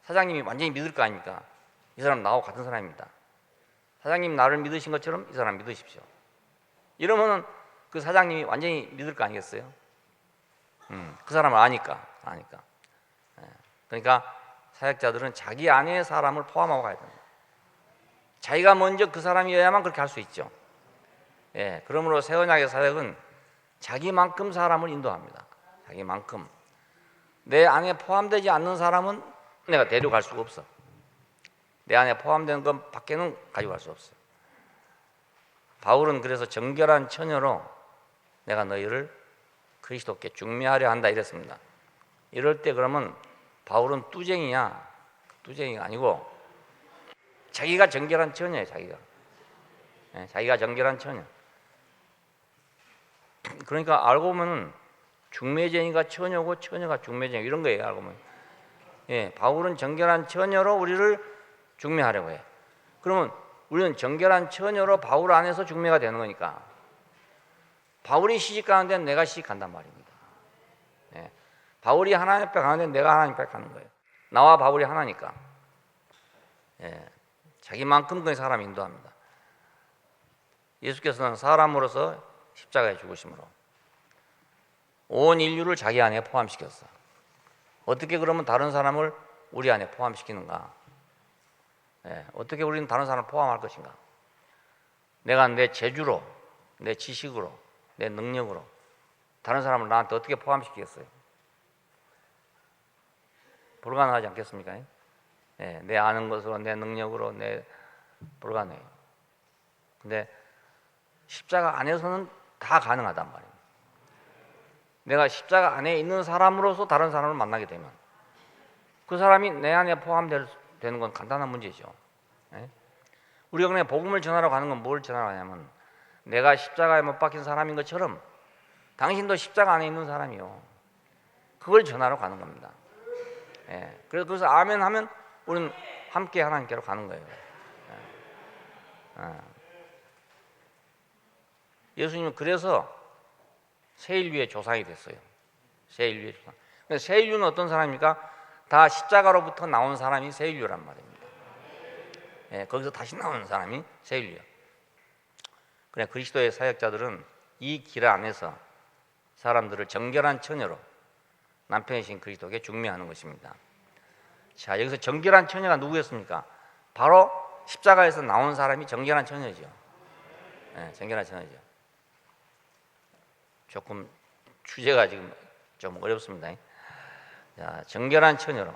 사장님이 완전히 믿을 거 아닙니까? 이 사람 나하고 같은 사람입니다. 사장님 나를 믿으신 것처럼 이 사람 믿으십시오. 이러면은 그 사장님이 완전히 믿을 거 아니겠어요? 그 사람을 아니까. 예. 그러니까 사역자들은 자기 안에 사람을 포함하고 가야 됩니다. 자기가 먼저 그 사람이어야만 그렇게 할 수 있죠. 예. 그러므로 새 언약의 사역은 자기만큼 사람을 인도합니다. 자기만큼. 내 안에 포함되지 않는 사람은 내가 데려갈 수가 없어. 내 안에 포함된 것 밖에는 가지고 갈 수 없어요. 바울은 그래서 정결한 처녀로 내가 너희를 그리스도께 중매하려 한다 이랬습니다. 이럴 때 그러면 바울은 뚜쟁이냐? 뚜쟁이가 아니고 자기가 정결한 처녀예요. 자기가 정결한 처녀. 그러니까 알고 보면 중매쟁이가 처녀고 처녀가 중매쟁이 이런 거예요. 알고 보면. 예, 바울은 정결한 처녀로 우리를 중매하려고 해요. 그러면 우리는 정결한 처녀로 바울 안에서 중매가 되는 거니까 바울이 시집 가는 데는 내가 시집 간단 말입니다. 예, 바울이 하나님 앞에 가는 데는 내가 하나님 앞에 가는 거예요. 나와 바울이 하나니까. 예, 자기만큼 그 사람 인도합니다. 예수께서는 사람으로서 십자가에 죽으심으로 온 인류를 자기 안에 포함시켰어. 어떻게 그러면 다른 사람을 우리 안에 포함시키는가? 예, 어떻게 우리는 다른 사람을 포함할 것인가? 내가 내 재주로, 내 지식으로, 내 능력으로 다른 사람을 나한테 어떻게 포함시키겠어요? 불가능하지 않겠습니까? 예, 내 아는 것으로, 내 능력으로, 불가능해요. 근데 십자가 안에서는 다 가능하단 말이에요. 내가 십자가 안에 있는 사람으로서 다른 사람을 만나게 되면 그 사람이 내 안에 포함되는 건 간단한 문제죠. 예? 우리가 그냥 복음을 전하러 가는 건 뭘 전하러 가냐면 내가 십자가에 못 박힌 사람인 것처럼 당신도 십자가 안에 있는 사람이요. 그걸 전하러 가는 겁니다. 예. 그래서 거기서 아멘 하면 우리는 함께 하나님께로 가는 거예요. 예수님은 그래서 새 인류의 조상이 됐어요. 새 인류의 조상. 새 인류는 어떤 사람입니까? 다 십자가로부터 나온 사람이 새 인류란 말입니다. 예, 거기서 다시 나오는 사람이 새 인류야. 그냥 그리스도의 사역자들은 이 길 안에서 사람들을 정결한 처녀로 남편이신 그리스도에게 중매하는 것입니다. 자, 여기서 정결한 처녀가 누구였습니까? 바로 십자가에서 나온 사람이 정결한 처녀죠. 예, 정결한 처녀죠. 조금 주제가 지금 좀 어렵습니다. 자, 정결한 처녀로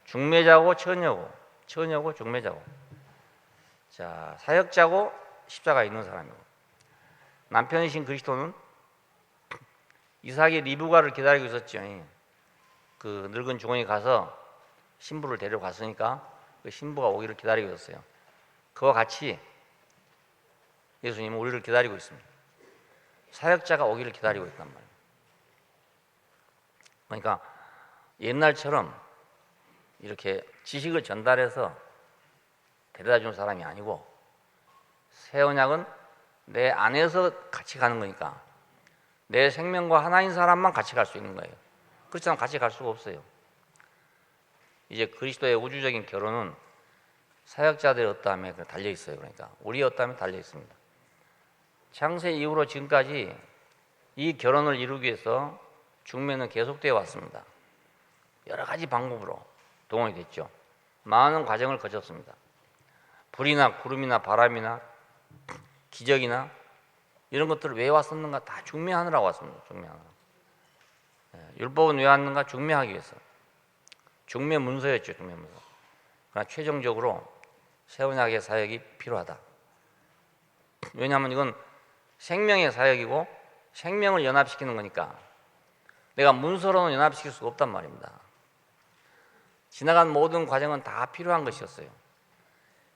중매자고 처녀고 중매자고. 자, 사역자고 십자가에 있는 사람이고 남편이신 그리스도는 이삭이 리브가를 기다리고 있었죠. 그 늙은 종이 가서 신부를 데려갔으니까 그 신부가 오기를 기다리고 있었어요. 그와 같이 예수님은 우리를 기다리고 있습니다. 사역자가 오기를 기다리고 있단 말이에요. 그러니까 옛날처럼 이렇게 지식을 전달해서 데려다 준 사람이 아니고 새 언약은 내 안에서 같이 가는 거니까 내 생명과 하나인 사람만 같이 갈 수 있는 거예요. 그렇지 않으면 같이 갈 수가 없어요. 이제 그리스도의 우주적인 결혼은 사역자들의 어떠함에 달려 있어요. 그러니까 우리의 어떠함에 달려 있습니다. 창세 이후로 지금까지 이 결혼을 이루기 위해서 중매는 계속되어 왔습니다. 여러 가지 방법으로 동원이 됐죠. 많은 과정을 거쳤습니다. 불이나 구름이나 바람이나 기적이나 이런 것들을 왜 왔었는가? 다 중매하느라고 왔습니다. 중매하느라. 율법은 왜 왔는가? 중매하기 위해서. 중매 문서였죠. 중매 문서. 그러나 최종적으로 새 언약의 사역이 필요하다. 왜냐하면 이건 생명의 사역이고 생명을 연합시키는 거니까 내가 문서로는 연합시킬 수가 없단 말입니다. 지나간 모든 과정은 다 필요한 것이었어요.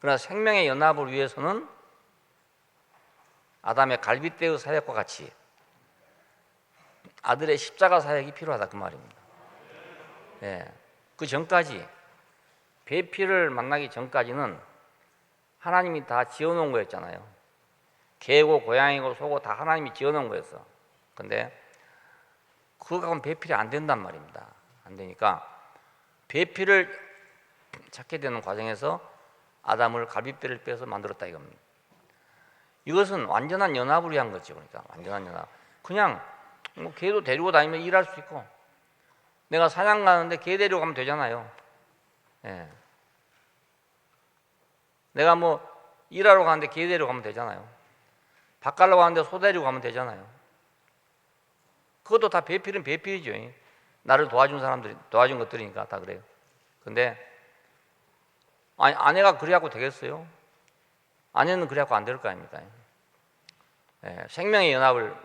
그러나 생명의 연합을 위해서는 아담의 갈빗대의 사역과 같이 아들의 십자가 사역이 필요하다 그 말입니다. 예, 그 전까지 배필을 만나기 전까지는 하나님이 다 지어놓은 거였잖아요. 개고 고양이고 소고 다 하나님이 지어놓은 거였어. 근데 그거 갖고는 배필이 안 된단 말입니다. 안 되니까 배필을 찾게 되는 과정에서 아담을 갈빗대를 빼서 만들었다 이겁니다. 이것은 완전한 연합을 위한 거죠. 그러니까 완전한 연합. 그냥 뭐 개도 데리고 다니면 일할 수 있고, 내가 사냥 가는데 개 데리고 가면 되잖아요. 예. 내가 뭐 일하러 가는데 개 데리고 가면 되잖아요. 밥 가려고 하는데 소 데리고 가면 되잖아요. 그것도 다 배필은 배필이죠. 나를 도와준 사람들이, 도와준 것들이니까 다 그래요. 근데 아니, 아내가 그래갖고 되겠어요? 아내는 그래갖고 안 될 거 아닙니까? 예, 생명의 연합을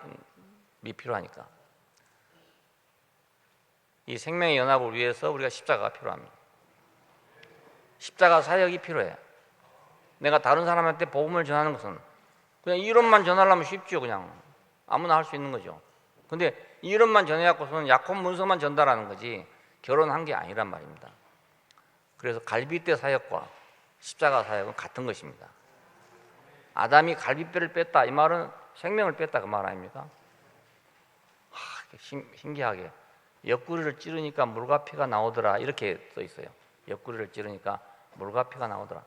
필요하니까. 이 생명의 연합을 위해서 우리가 십자가가 필요합니다. 십자가 사역이 필요해. 내가 다른 사람한테 복음을 전하는 것은 그냥 이론만 전하려면 쉽죠. 그냥 아무나 할 수 있는 거죠. 근데 이론만 전해갖고서는 약혼 문서만 전달하는 거지 결혼한 게 아니란 말입니다. 그래서 갈빗대 사역과 십자가 사역은 같은 것입니다. 아담이 갈빗대를 뺐다 이 말은 생명을 뺐다 그 말 아닙니까? 신기하게 옆구리를 찌르니까 물과 피가 나오더라 이렇게 써 있어요. 옆구리를 찌르니까 물과 피가 나오더라.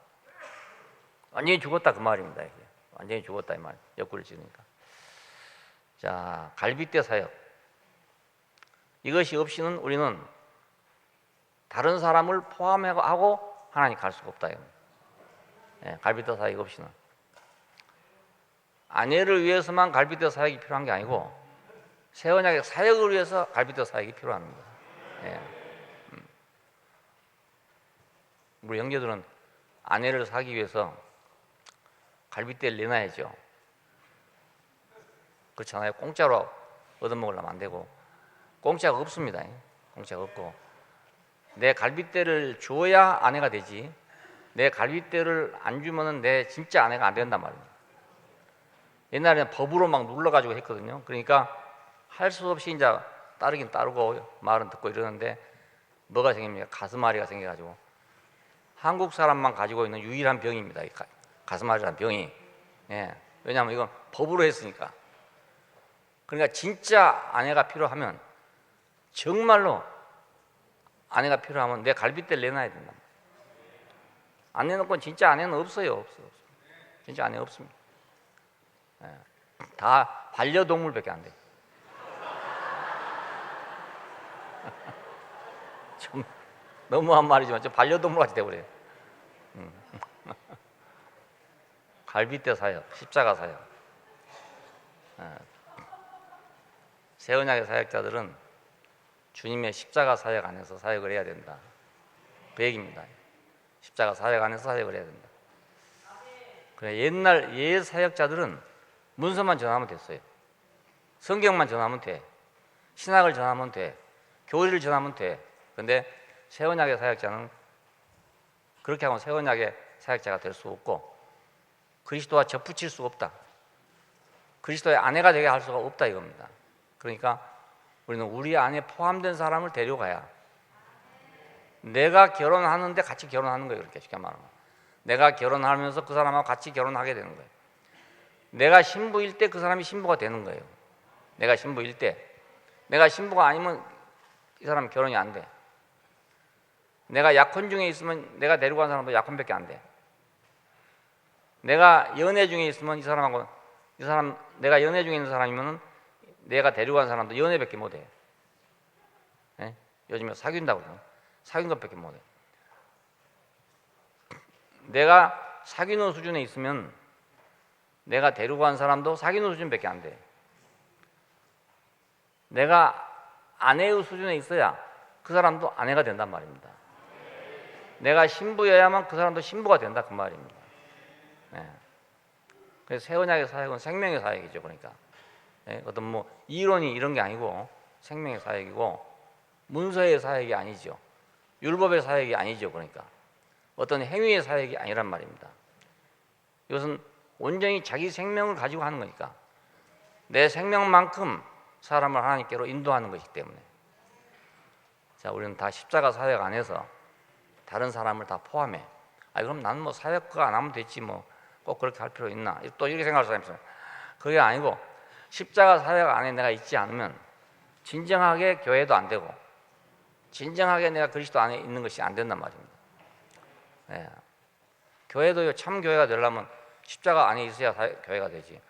완전히 죽었다 그 말입니다. 이게. 완전히 죽었다 이 말. 옆구리를 찌르니까. 자, 갈빗대 사역. 이것이 없이는 우리는 다른 사람을 포함하고 하나님 갈 수가 없다. 예, 갈빗대 사역 없이는. 아내를 위해서만 갈빗대 사역이 필요한 게 아니고 새 언약의 사역을 위해서 갈빗대 사역이 필요합니다. 예. 우리 형제들은 아내를 사기 위해서 갈빗대를 내놔야죠. 그렇잖아요. 공짜로 얻어먹으려면 안 되고 공짜가 없습니다. 공짜가 없고 내 갈빗대를 줘야 아내가 되지 내 갈빗대를 안 주면은 내 진짜 아내가 안 된단 말입니다. 옛날에는 법으로 막 눌러가지고 했거든요. 그러니까 할 수 없이 이제 따르긴 따르고 말은 듣고 이러는데 뭐가 생깁니까? 가슴앓이가 생겨가지고 한국 사람만 가지고 있는 유일한 병입니다. 이 가슴앓이라는 병이. 예. 왜냐하면 이건 법으로 했으니까. 그러니까 진짜 아내가 필요하면 정말로 아내가 필요하면 내 갈빗대를 내놔야 된다. 안 내놓고 진짜 아내는 없어요. 없어. 진짜 아내 없습니다. 예. 다 반려동물밖에 안 돼. 좀 너무한 말이지만 좀 반려동물 같이 돼버려요. 갈빗대 사역, 십자가 사역. 새 언약의 사역자들은 주님의 십자가 사역 안에서 사역을 해야 된다. 그 얘기입니다. 십자가 사역 안에서 사역을 해야 된다. 그래, 옛날 옛 사역자들은 문서만 전하면 됐어요. 성경만 전하면 돼. 신학을 전하면 돼. 교리를 전하면 돼. 그런데 새 언약의 사역자는 그렇게 하면 새 언약의 사역자가 될 수 없고 그리스도와 접붙일 수 없다. 그리스도의 아내가 되게 할 수가 없다 이겁니다. 그러니까 우리는 우리 안에 포함된 사람을 데려가야 내가 결혼하는데 같이 결혼하는 거예요. 이렇게 쉽게 말하면 내가 결혼하면서 그 사람하고 같이 결혼하게 되는 거예요. 내가 신부일 때 그 사람이 신부가 되는 거예요. 내가 신부일 때. 내가 신부가 아니면 이 사람 결혼이 안 돼. 내가 약혼 중에 있으면 내가 데리고 간 사람도 약혼밖에 안 돼. 내가 연애 중에 있으면 이 사람하고 이 사람 내가 연애 중에 있는 사람이면은 내가 데리고 간 사람도 연애밖에 못 해. 예? 요즘에 사귄다고 그러죠. 사귄 것밖에 못 해. 내가 사귀는 수준에 있으면 내가 데리고 간 사람도 사귀는 수준밖에 안 돼. 내가 아내의 수준에 있어야 그 사람도 아내가 된단 말입니다. 내가 신부여야만 그 사람도 신부가 된다 그 말입니다. 네. 그래서 새 언약의 사역은 생명의 사역이죠. 그러니까 어떤 뭐 이론이 이런 게 아니고 생명의 사역이고 문서의 사역이 아니죠. 율법의 사역이 아니죠. 그러니까 어떤 행위의 사역이 아니란 말입니다. 이것은 온전히 자기 생명을 가지고 하는 거니까 내 생명만큼 사람을 하나님께로 인도하는 것이기 때문에 자 우리는 다 십자가 사역 안에서 다른 사람을 다 포함해. 그럼 나는 뭐 사역 그거 안 하면 됐지 뭐 꼭 그렇게 할 필요 있나? 또 이렇게 생각할 사람이 있어요. 그게 아니고 십자가 사역 안에 내가 있지 않으면 진정하게 교회도 안 되고 진정하게 내가 그리스도 안에 있는 것이 안 된단 말입니다. 예. 교회도요, 참 교회가 되려면 십자가 안에 있어야 교회가 되지.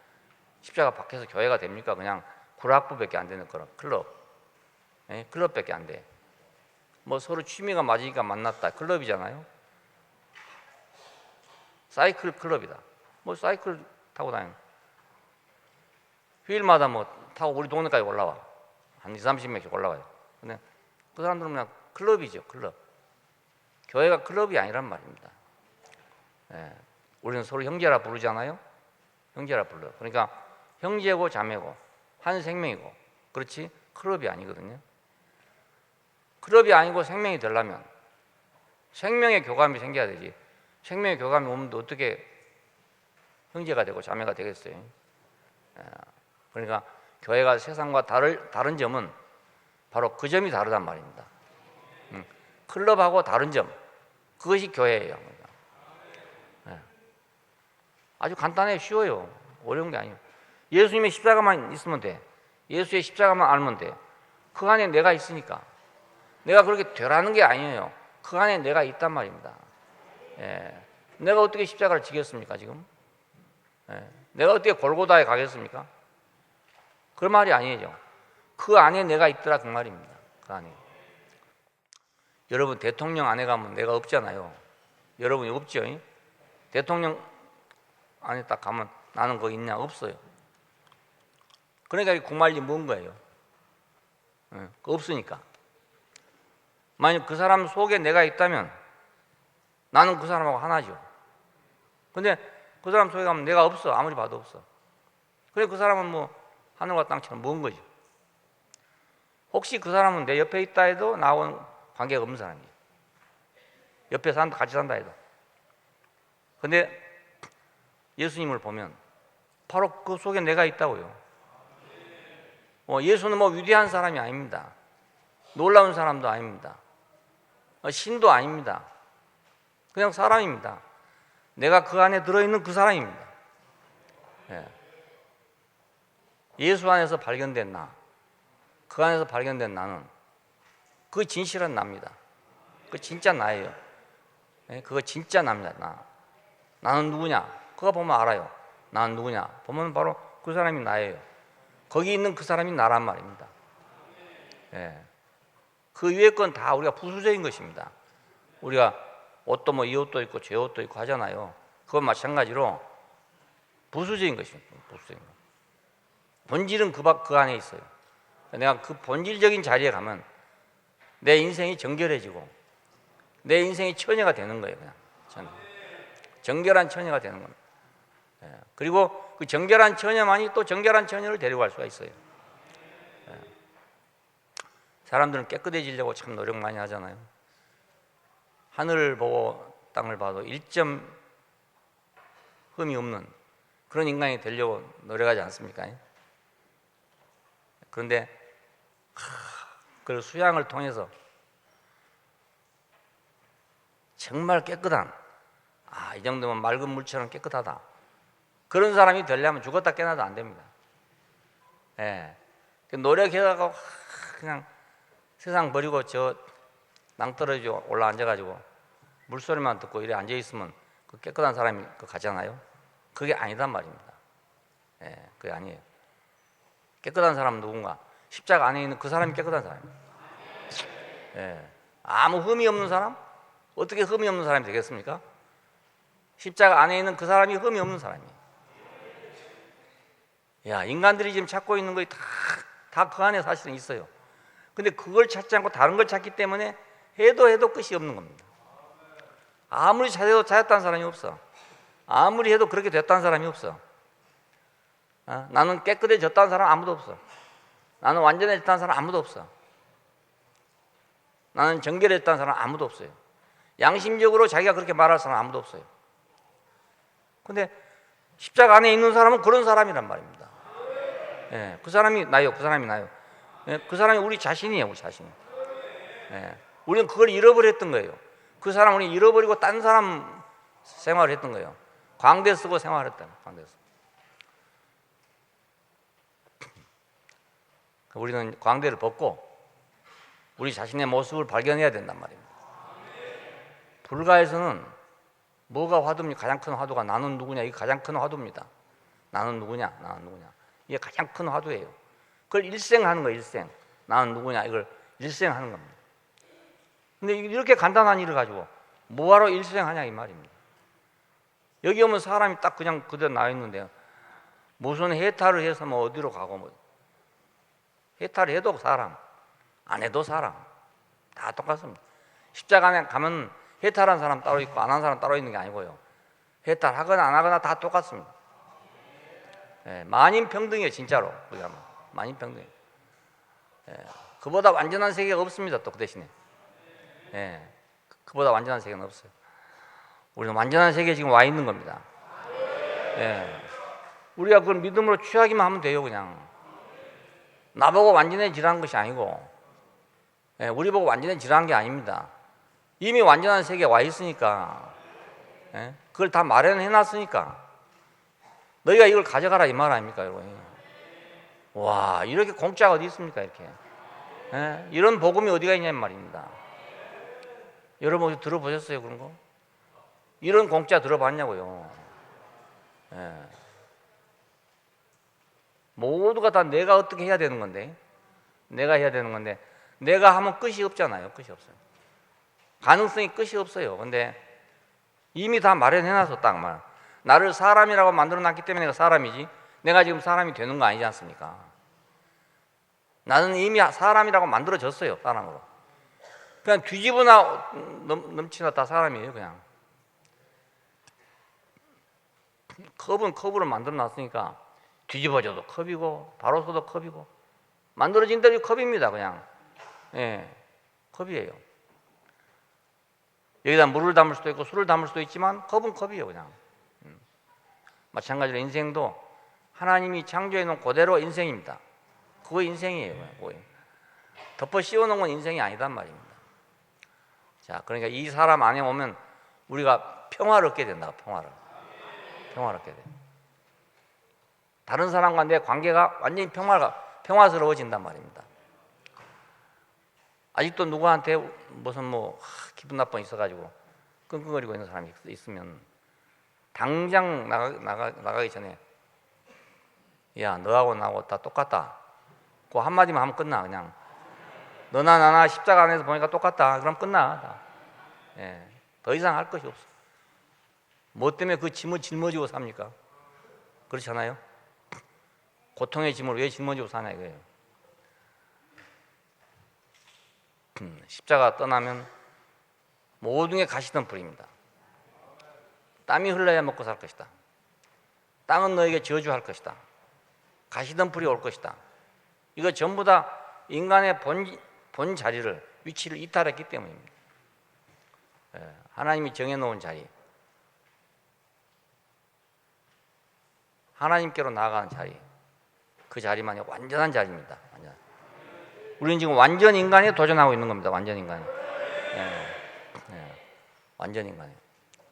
십자가 밖에서 교회가 됩니까? 그냥 구락부밖에 안 되는 그런 클럽, 예? 클럽밖에 안 돼. 뭐 서로 취미가 맞으니까 만났다, 클럽이잖아요. 사이클 클럽이다. 뭐 사이클 타고 다니는, 휴일마다 뭐 타고 우리 동네까지 올라와. 한 20, 30명씩 올라와요. 근데 그 사람들은 그냥 클럽이죠, 클럽. 교회가 클럽이 아니란 말입니다. 예. 우리는 서로 형제라 부르잖아요. 형제라 불러. 그러니까 형제고 자매고 한 생명이고, 그렇지? 클럽이 아니거든요. 클럽이 아니고 생명이 되려면 생명의 교감이 생겨야 되지. 생명의 교감이 오면 어떻게 형제가 되고 자매가 되겠어요? 예. 그러니까 교회가 세상과 다른 점은 바로 그 점이 다르단 말입니다. 클럽하고 다른 점, 그것이 교회예요. 예. 아주 간단해, 쉬워요. 어려운 게 아니에요. 예수님의 십자가만 있으면 돼. 예수의 십자가만 알면 돼. 그 안에 내가 있으니까. 내가 그렇게 되라는 게 아니에요. 그 안에 내가 있단 말입니다. 예. 내가 어떻게 십자가를 지겠습니까, 지금? 예. 내가 어떻게 골고다에 가겠습니까? 그 말이 아니에요. 그 안에 내가 있더라, 그 말입니다. 그 안에. 여러분, 대통령 안에 가면 내가 없잖아요. 여러분이 없죠? 대통령 안에 딱 가면 나는 거기 있냐? 없어요. 그러니까 이 구말리 뭔 거예요? 없으니까. 만약 그 사람 속에 내가 있다면 나는 그 사람하고 하나죠. 근데 그 사람 속에 가면 내가 없어. 아무리 봐도 없어. 그래 그 사람은 뭐 하늘과 땅처럼 먼 거죠. 혹시 그 사람은 내 옆에 있다 해도 나하고는 관계가 없는 사람이에요. 옆에 산다, 같이 산다 해도. 근데 예수님을 보면 바로 그 속에 내가 있다고요. 예수는 뭐 위대한 사람이 아닙니다. 놀라운 사람도 아닙니다. 신도 아닙니다. 그냥 사람입니다. 내가 그 안에 들어있는 그 사람입니다. 예. 예수 안에서 발견된 나, 그 안에서 발견된 나는 그 진실한 나입니다. 그 진짜 나예요. 예? 그거 진짜 나입니다. 나는 누구냐? 그거 보면 알아요. 나는 누구냐? 보면 바로 그 사람이 나예요. 거기 있는 그 사람이 나란 말입니다. 예. 그 위에 건 다 우리가 부수적인 것입니다. 우리가 옷도 뭐 이 옷도 있고 저 옷도 있고 하잖아요. 그건 마찬가지로 부수적인 것입니다. 부수적인 것. 본질은 그 안에 있어요. 내가 그 본질적인 자리에 가면 내 인생이 정결해지고 내 인생이 처녀가 되는 거예요. 그냥 정결한 처녀가 되는 겁니다. 예. 그리고 그 정결한 처녀만이 또 정결한 처녀를 데리고 갈 수가 있어요. 예. 사람들은 깨끗해지려고 참 노력 많이 하잖아요. 하늘을 보고 땅을 봐도 1점 흠이 없는 그런 인간이 되려고 노력하지 않습니까? 그런데 그 수양을 통해서 정말 깨끗한, 이 정도면 맑은 물처럼 깨끗하다, 그런 사람이 되려면 죽었다 깨어나도 안 됩니다. 예. 노력해다가 그냥 세상 버리고 저 낭떠러지 올라 앉아가지고 물소리만 듣고 이래 앉아있으면 그 깨끗한 사람이 가잖아요. 그게 아니단 말입니다. 예, 그게 아니에요. 깨끗한 사람은 누군가? 십자가 안에 있는 그 사람이 깨끗한 사람이에요. 예. 아무 흠이 없는 사람? 어떻게 흠이 없는 사람이 되겠습니까? 십자가 안에 있는 그 사람이 흠이 없는 사람이에요. 야, 인간들이 지금 찾고 있는 것이 다 그 안에 사실은 있어요. 근데 그걸 찾지 않고 다른 걸 찾기 때문에 해도 끝이 없는 겁니다. 아무리 찾아도 찾았다는 사람이 없어. 아무리 해도 그렇게 됐다는 사람이 없어. 나는 깨끗해졌다는 사람 아무도 없어. 나는 완전해졌다는 사람 아무도 없어. 나는 정결했다는 사람 아무도 없어요. 양심적으로 자기가 그렇게 말할 사람 아무도 없어요. 근데 십자가 안에 있는 사람은 그런 사람이란 말입니다. 예, 그 사람이 나요. 그 사람이 나요. 예, 그 사람이 우리 자신이에요. 우리 자신. 예, 우리는 그걸 잃어버렸던 거예요. 그 사람 우리 잃어버리고 딴 사람 생활을 했던 거예요. 광대 쓰고 생활했다. 광대 쓰고. 우리는 광대를 벗고 우리 자신의 모습을 발견해야 된단 말입니다. 불가에서는 뭐가 화두입니까? 가장 큰 화두가 나는 누구냐, 이게 가장 큰 화두입니다. 나는 누구냐, 나는 누구냐, 이게 가장 큰 화두예요. 그걸 일생하는 거예요. 일생. 나는 누구냐, 이걸 일생하는 겁니다. 근데 이렇게 간단한 일을 가지고 뭐하러 일생하냐 이 말입니다. 여기 오면 사람이 딱 그냥 그대로 나와 있는데요, 무슨 해탈을 해서 뭐 어디로 가고, 뭐 해탈을 해도 사람, 안 해도 사람, 다 똑같습니다. 십자가에 가면 해탈한 사람 따로 있고 안 한 사람 따로 있는 게 아니고요, 해탈하거나 안 하거나 다 똑같습니다. 예, 만인평등이에요. 진짜로 우리가 만인평등. 예, 그보다 완전한 세계가 없습니다. 또 그 대신에, 예, 그보다 완전한 세계는 없어요. 우리는 완전한 세계에 지금 와 있는 겁니다. 예, 우리가 그걸 믿음으로 취하기만 하면 돼요. 그냥 나보고 완전해지라는 것이 아니고, 예, 우리 보고 완전해지라는 게 아닙니다. 이미 완전한 세계에 와 있으니까, 예, 그걸 다 마련해 놨으니까 너희가 이걸 가져가라 이 말 아닙니까, 여러분? 와, 이렇게 공짜가 어디 있습니까, 이렇게? 예? 이런 복음이 어디가 있냐 이 말입니다. 여러분 혹시 들어보셨어요, 그런 거? 이런 공짜 들어봤냐고요? 예. 모두가 다 내가 어떻게 해야 되는 건데, 내가 해야 되는 건데, 내가 하면 끝이 없잖아요. 끝이 없어요. 가능성이 끝이 없어요. 근데 이미 다 마련해놔서 딱 말. 나를 사람이라고 만들어놨기 때문에 내가 사람이지, 내가 지금 사람이 되는 거 아니지 않습니까? 나는 이미 사람이라고 만들어졌어요. 사람으로. 그냥 뒤집어나 넘치나 다 사람이에요. 그냥 컵은 컵으로 만들어놨으니까 뒤집어져도 컵이고 바로 서도 컵이고, 만들어진 대로 컵입니다. 그냥, 예, 컵이에요. 여기다 물을 담을 수도 있고 술을 담을 수도 있지만 컵은 컵이에요. 그냥. 마찬가지로 인생도 하나님이 창조해 놓은 그대로 인생입니다. 그거 인생이에요. 그거. 덮어 씌워 놓은 건 인생이 아니단 말입니다. 자, 그러니까 이 사람 안에 오면 우리가 평화를 얻게 된다. 평화를 얻게 돼. 다른 사람과 내 관계가 완전히 평화스러워진단 말입니다. 아직도 누구한테 무슨 기분 나쁜 일 있어가지고 끙끙거리고 있는 사람이 있으면 당장 나가기 전에, 야, 너하고 나하고 다 똑같다, 그 한마디만 하면 끝나. 그냥 너나 나나 십자가 안에서 보니까 똑같다, 그럼 끝나 다. 예, 더 이상 할 것이 없어. 뭐 때문에 그 짐을 짊어지고 삽니까? 그렇잖아요. 고통의 짐을 왜 짊어지고 사냐 이거예요. 십자가 떠나면 모든 게 가시던 불입니다. 땀이 흘러야 먹고 살 것이다. 땅은 너에게 저주할 것이다. 가시던 불이 올 것이다. 이거 전부 다 인간의 본 자리를, 위치를 이탈했기 때문입니다. 하나님이 정해놓은 자리, 하나님께로 나아가는 자리, 그 자리만이 완전한 자리입니다. 우리는 지금 완전 인간에 도전하고 있는 겁니다. 완전 인간에. 완전 인간에.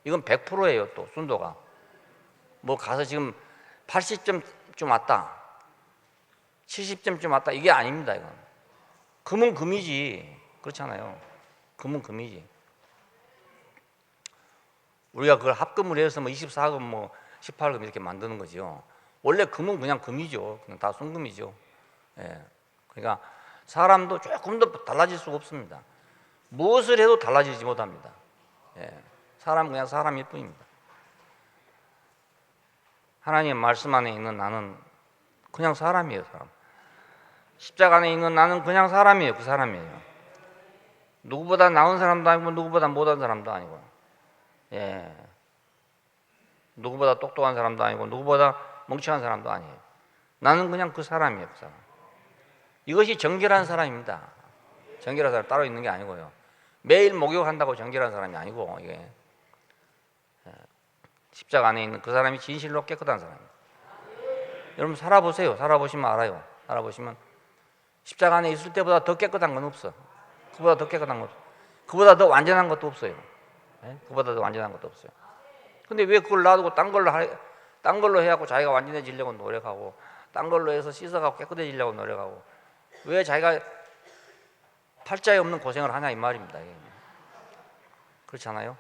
이건 100%예요. 또 순도가 가서 지금 80점 좀 왔다, 70점 좀 왔다, 이게 아닙니다. 이건 금은 금이지. 그렇잖아요. 금은 금이지. 우리가 그걸 합금을 해서 24금 18금 이렇게 만드는 거죠. 원래 금은 그냥 금이죠. 그냥 다 순금이죠. 예. 그러니까 사람도 조금 더 달라질 수가 없습니다. 무엇을 해도 달라지지 못합니다. 예. 사람은 그냥 사람일 뿐입니다. 하나님의 말씀 안에 있는 나는 그냥 사람이에요. 사람. 십자가 안에 있는 나는 그냥 사람이에요. 그 사람이에요. 누구보다 나은 사람도 아니고 누구보다 못한 사람도 아니고, 예, 누구보다 똑똑한 사람도 아니고 누구보다 멍청한 사람도 아니에요. 나는 그냥 그 사람이에요. 그 사람. 이것이 정결한 사람입니다. 정결한 사람 따로 있는 게 아니고요. 매일 목욕한다고 정결한 사람이 아니고, 이게 십자가 안에 있는 그 사람이 진실로 깨끗한 사람입니다. 여러분 살아보세요. 살아보시면 알아요. 살아보시면 십자가 안에 있을 때보다 더 깨끗한 건 없어. 그보다 더 깨끗한 것, 그보다 더 완전한 것도 없어요. 그보다 더 완전한 것도 없어요. 근데 왜 그걸 놔두고 딴 걸로 해갖고 자기가 완전해지려고 노력하고, 딴 걸로 해서 씻어갖고 깨끗해지려고 노력하고, 왜 자기가 팔자에 없는 고생을 하냐 이 말입니다. 그렇지 않아요?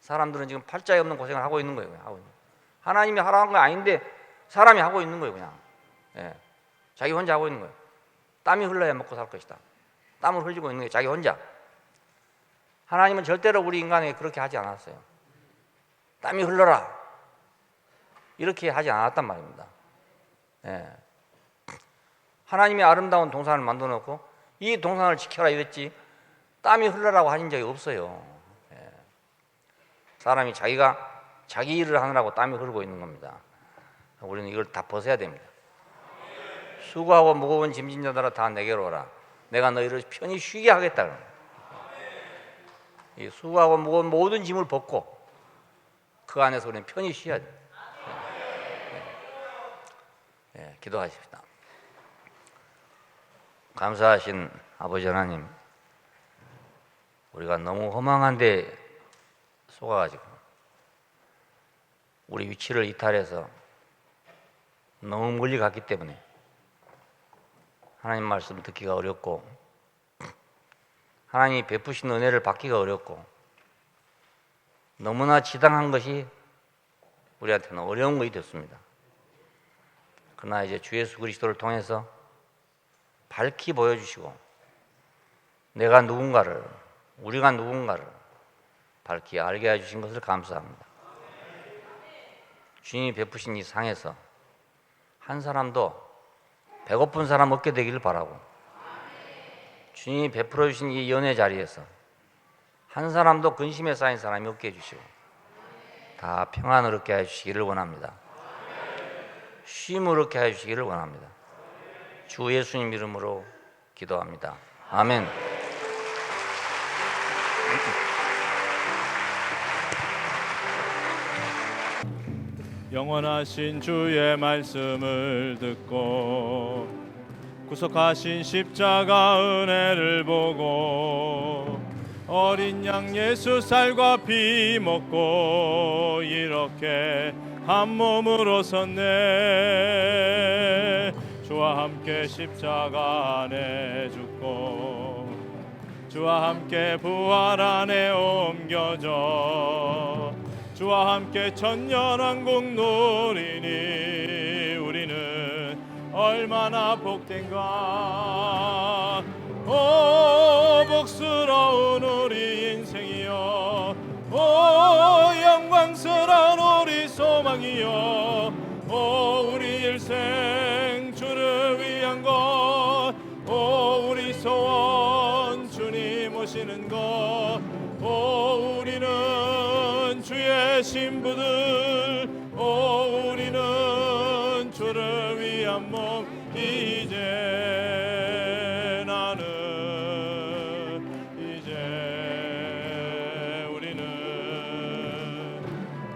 사람들은 지금 팔자에 없는 고생을 하고 있는 거예요. 하고 있는 거예요. 하나님이 하라는 건 아닌데 사람이 하고 있는 거예요. 그냥 자기 혼자 하고 있는 거예요. 땀이 흘러야 먹고 살 것이다. 땀을 흘리고 있는 게 자기 혼자. 하나님은 절대로 우리 인간에게 그렇게 하지 않았어요. 땀이 흘러라 이렇게 하지 않았단 말입니다. 하나님이 아름다운 동산을 만들어 놓고 이 동산을 지켜라 이랬지 땀이 흘러라고 하신 적이 없어요. 사람이 자기가 자기 일을 하느라고 땀이 흐르고 있는 겁니다. 우리는 이걸 다 벗어야 됩니다. 수고하고 무거운 짐진 자들아 다 내게로 오라. 내가 너희를 편히 쉬게 하겠다. 이 수고하고 무거운 모든 짐을 벗고 그 안에서 우리는 편히 쉬어야 돼요. 기도하십시다. 감사하신 아버지 하나님, 우리가 너무 허망한데 속아가지고 우리 위치를 이탈해서 너무 멀리 갔기 때문에 하나님 말씀 듣기가 어렵고 하나님이 베푸신 은혜를 받기가 어렵고 너무나 지당한 것이 우리한테는 어려운 것이 됐습니다. 그러나 이제 주 예수 그리스도를 통해서 밝히 보여주시고 내가 누군가를, 우리가 누군가를 밝히 알게 해주신 것을 감사합니다. 주님이 베푸신 이 상에서 한 사람도 배고픈 사람 없게 되기를 바라고 주님이 베풀어 주신 이 연회 자리에서 한 사람도 근심에 쌓인 사람이 없게 해주시고 다 평안을 얻게 해주시기를 원합니다. 쉼을 얻게 해주시기를 원합니다. 주 예수님 이름으로 기도합니다. 아멘. 영원하신 주의 말씀을 듣고 구속하신 십자가 은혜를 보고 어린 양 예수 살과 피 먹고 이렇게 한 몸으로 섰네. 주와 함께 십자가 안에 죽고 주와 함께 부활 안에 옮겨져 주와 함께 천년왕국 누리니 우리는 얼마나 복된가. 오 복스러운 우리 인생이여, 오 영광스러운 우리 소망이여, 오 우리 일생 주를 위한 것, 오 우리 소원 주님 오시는 것, 오 우리는 주의 신부들, 오 우리는 주를 위한 몸. 이제 나는 이제 우리는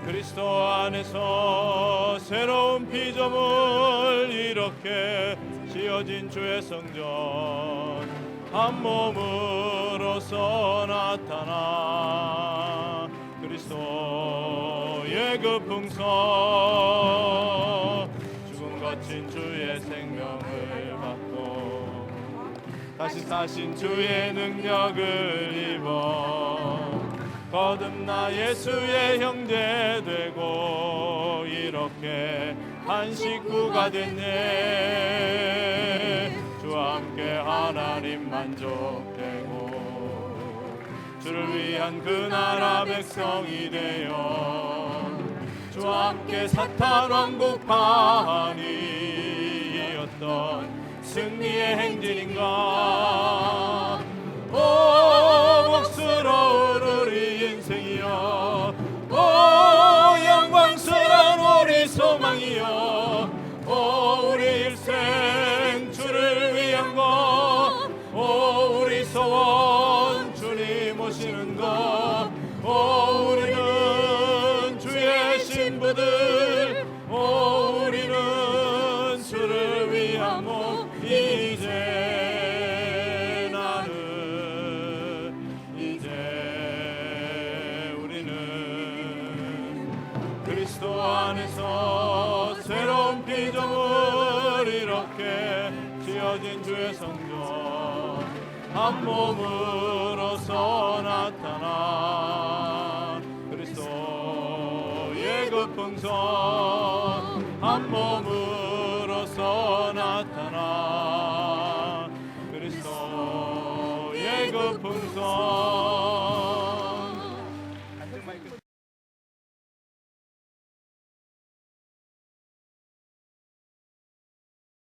그리스도 안에서 새로운 피조물 이렇게 지어진 주의 성전 한 몸으로서 나타나 그리스도의 그 풍성 죽음 거친 주의 생명을 받고 다시 사신 주의 능력을 입어 거듭나 예수의 형제 되고 이렇게 한 식구가 됐네. 주와 함께 하나님 만족되고 주를 위한 그 나라 백성이 되어 주와 함께 사탄 왕국 반이 어떤 승리의 행진인가. 오 복스러운 우리 인생이여, 오 영광스러운 우리 소망이여, 오 우리 일생 주를 위한 것, 오 우리 소원 주님 오시는 것, 오 우리는 주의 신부들, 오 우리는 주를 위한 몸. 이제 나는 이제 우리는 그리스도 안에서 새로운 피조물 이렇게 숨겨진 주의 성전 한 몸으로서 나타난 그리스도의 그 풍성 한 몸으로서 나타난 그리스도의 그 풍성